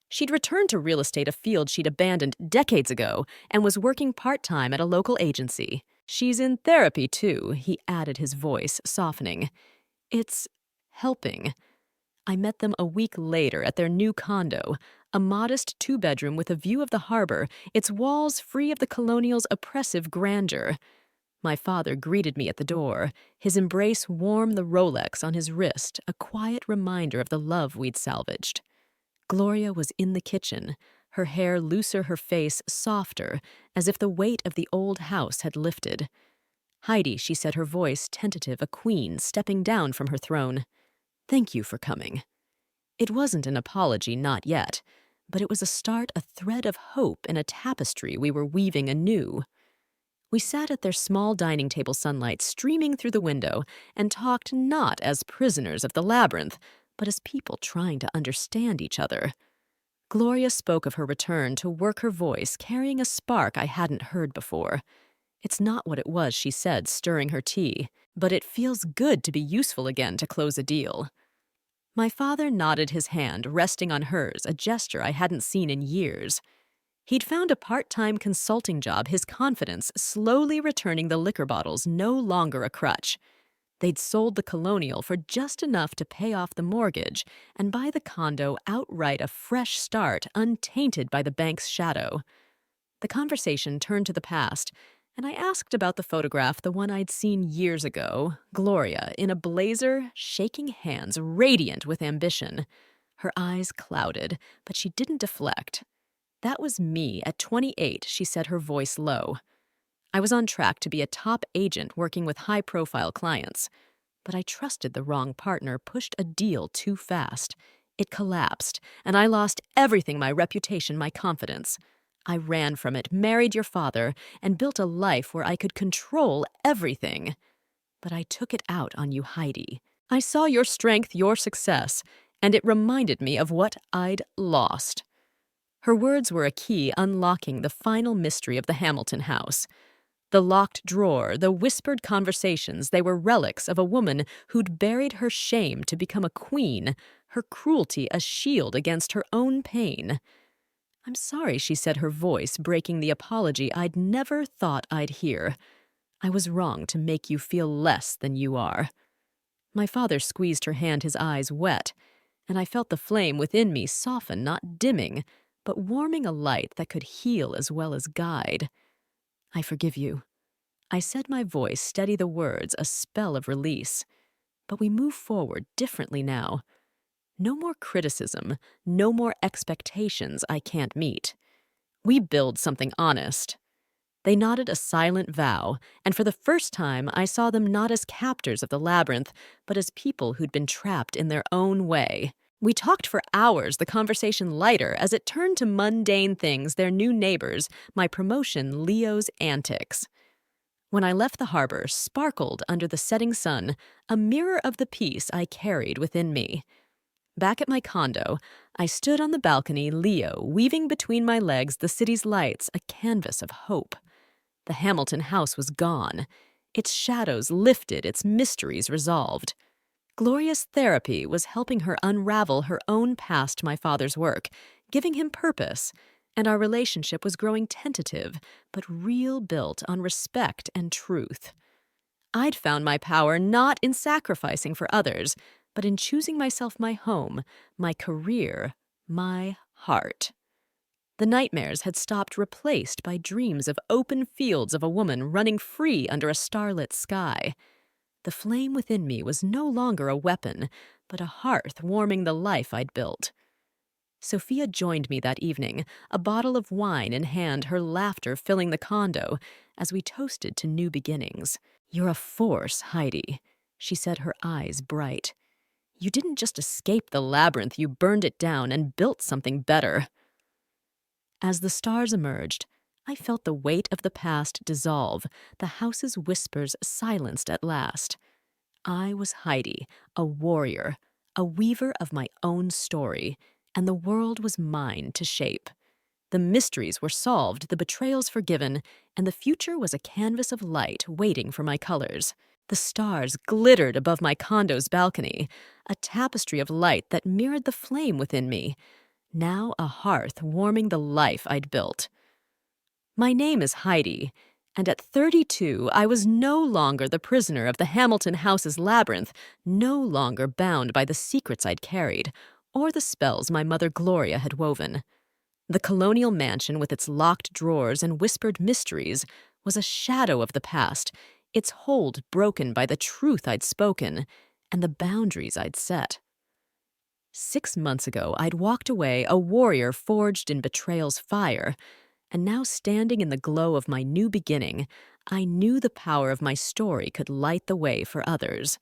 She'd returned to real estate, a field she'd abandoned decades ago, and was working part-time at a local agency. "She's in therapy, too," he added, his voice softening. "It's helping." I met them a week later at their new condo, a modest 2-bedroom with a view of the harbor, its walls free of the colonial's oppressive grandeur. My father greeted me at the door, his embrace warm, the Rolex on his wrist, a quiet reminder of the love we'd salvaged. Gloria was in the kitchen, her hair looser, her face softer, as if the weight of the old house had lifted. "Heidi," she said, her voice tentative, a queen stepping down from her throne. Thank you for coming. It wasn't an apology, not yet, but it was a thread of hope in a tapestry we were weaving anew. We sat at their small dining table, sunlight streaming through the window, and talked not as prisoners of the labyrinth, but as people trying to understand each other. Gloria spoke of her return to work her voice, carrying a spark I hadn't heard before. It's not what it was, she said, stirring her tea, but it feels good to be useful again to close a deal. My father nodded, his hand resting on hers, a gesture I hadn't seen in years. He'd found a part-time consulting job, his confidence slowly returning, the liquor bottles no longer a crutch. They'd sold the Colonial for just enough to pay off the mortgage and buy the condo outright, a fresh start, untainted by the bank's shadow. The conversation turned to the past, and I asked about the photograph, the one I'd seen years ago, Gloria, in a blazer, shaking hands, radiant with ambition. Her eyes clouded, but she didn't deflect. That was me at 28, she said, her voice low. I was on track to be a top agent working with high-profile clients. But I trusted the wrong partner, pushed a deal too fast. It collapsed, and I lost everything, my reputation, my confidence. I ran from it, married your father, and built a life where I could control everything. But I took it out on you, Heidi. I saw your strength, your success, and it reminded me of what I'd lost. Her words were a key unlocking the final mystery of the Hamilton house. The locked drawer, the whispered conversations, they were relics of a woman who'd buried her shame to become a queen, her cruelty a shield against her own pain. I'm sorry, she said, her voice breaking the apology I'd never thought I'd hear. I was wrong to make you feel less than you are. My father squeezed her hand, his eyes wet, and I felt the flame within me soften, not dimming, but warming, a light that could heal as well as guide. I forgive you. I said, my voice steady, the words a spell of release. But we move forward differently now. No more criticism, no more expectations I can't meet. We build something honest. They nodded, a silent vow, and for the first time I saw them not as captors of the labyrinth, but as people who'd been trapped in their own way. We talked for hours, the conversation lighter as it turned to mundane things, their new neighbors, my promotion, Leo's antics. When I left the harbor, sparkled under the setting sun, a mirror of the peace I carried within me. Back at my condo, I stood on the balcony, Leo weaving between my legs the city's lights, a canvas of hope. The Hamilton house was gone. Its shadows lifted, its mysteries resolved. Gloria's therapy was helping her unravel her own past, my father's work, giving him purpose, and our relationship was growing tentative, but real, built on respect and truth. I'd found my power not in sacrificing for others, but in choosing myself, my home, my career, my heart. The nightmares had stopped, replaced by dreams of open fields, of a woman running free under a starlit sky. The flame within me was no longer a weapon, but a hearth warming the life I'd built. Sophia joined me that evening, a bottle of wine in hand, her laughter filling the condo, as we toasted to new beginnings. You're a force, Heidi, she said, her eyes bright. You didn't just escape the labyrinth, you burned it down and built something better. As the stars emerged, I felt the weight of the past dissolve, the house's whispers silenced at last. I was Heidi, a warrior, a weaver of my own story, and the world was mine to shape. The mysteries were solved, the betrayals forgiven, and the future was a canvas of light waiting for my colors. The stars glittered above my condo's balcony, a tapestry of light that mirrored the flame within me, now a hearth warming the life I'd built. My name is Heidi, and at 32 I was no longer the prisoner of the Hamilton house's labyrinth, no longer bound by the secrets I'd carried, or the spells my mother Gloria had woven. The colonial mansion with its locked drawers and whispered mysteries was a shadow of the past, its hold broken by the truth I'd spoken and the boundaries I'd set. 6 months ago, I'd walked away, a warrior forged in betrayal's fire, and now standing in the glow of my new beginning, I knew the power of my story could light the way for others.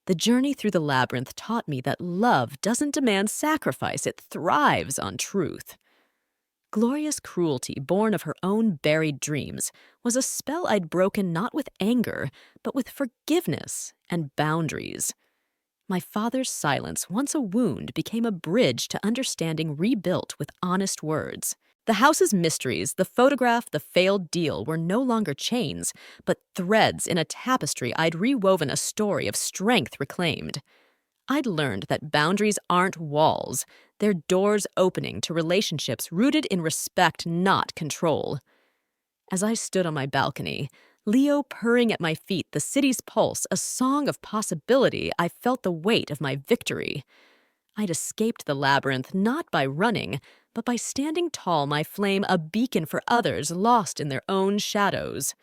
The journey through the labyrinth taught me that love doesn't demand sacrifice, it thrives on truth. Gloria's cruelty, born of her own buried dreams, was a spell I'd broken not with anger, but with forgiveness and boundaries. My father's silence, once a wound, became a bridge to understanding rebuilt with honest words. The house's mysteries, the photograph, the failed deal, were no longer chains, but threads in a tapestry I'd rewoven a story of strength reclaimed. I'd learned that boundaries aren't walls, they're doors opening to relationships rooted in respect, not control. As I stood on my balcony, Leo purring at my feet, the city's pulse, a song of possibility, I felt the weight of my victory. I'd escaped the labyrinth not by running, but by standing tall, my flame a beacon for others lost in their own shadows.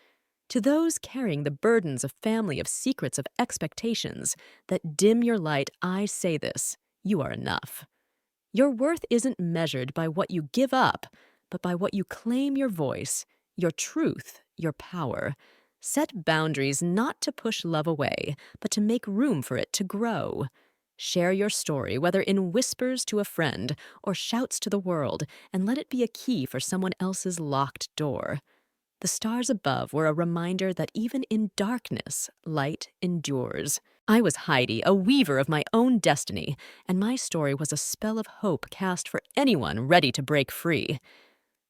To those carrying the burdens of family, of secrets, of expectations that dim your light, I say this: you are enough. Your worth isn't measured by what you give up, but by what you claim your voice, your truth, your power. Set boundaries not to push love away, but to make room for it to grow. Share your story, whether in whispers to a friend or shouts to the world, and let it be a key for someone else's locked door. The stars above were a reminder that even in darkness, light endures. I was Heidi, a weaver of my own destiny, and my story was a spell of hope cast for anyone ready to break free.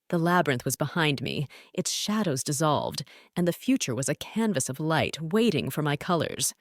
The labyrinth was behind me, its shadows dissolved, and the future was a canvas of light waiting for my colors.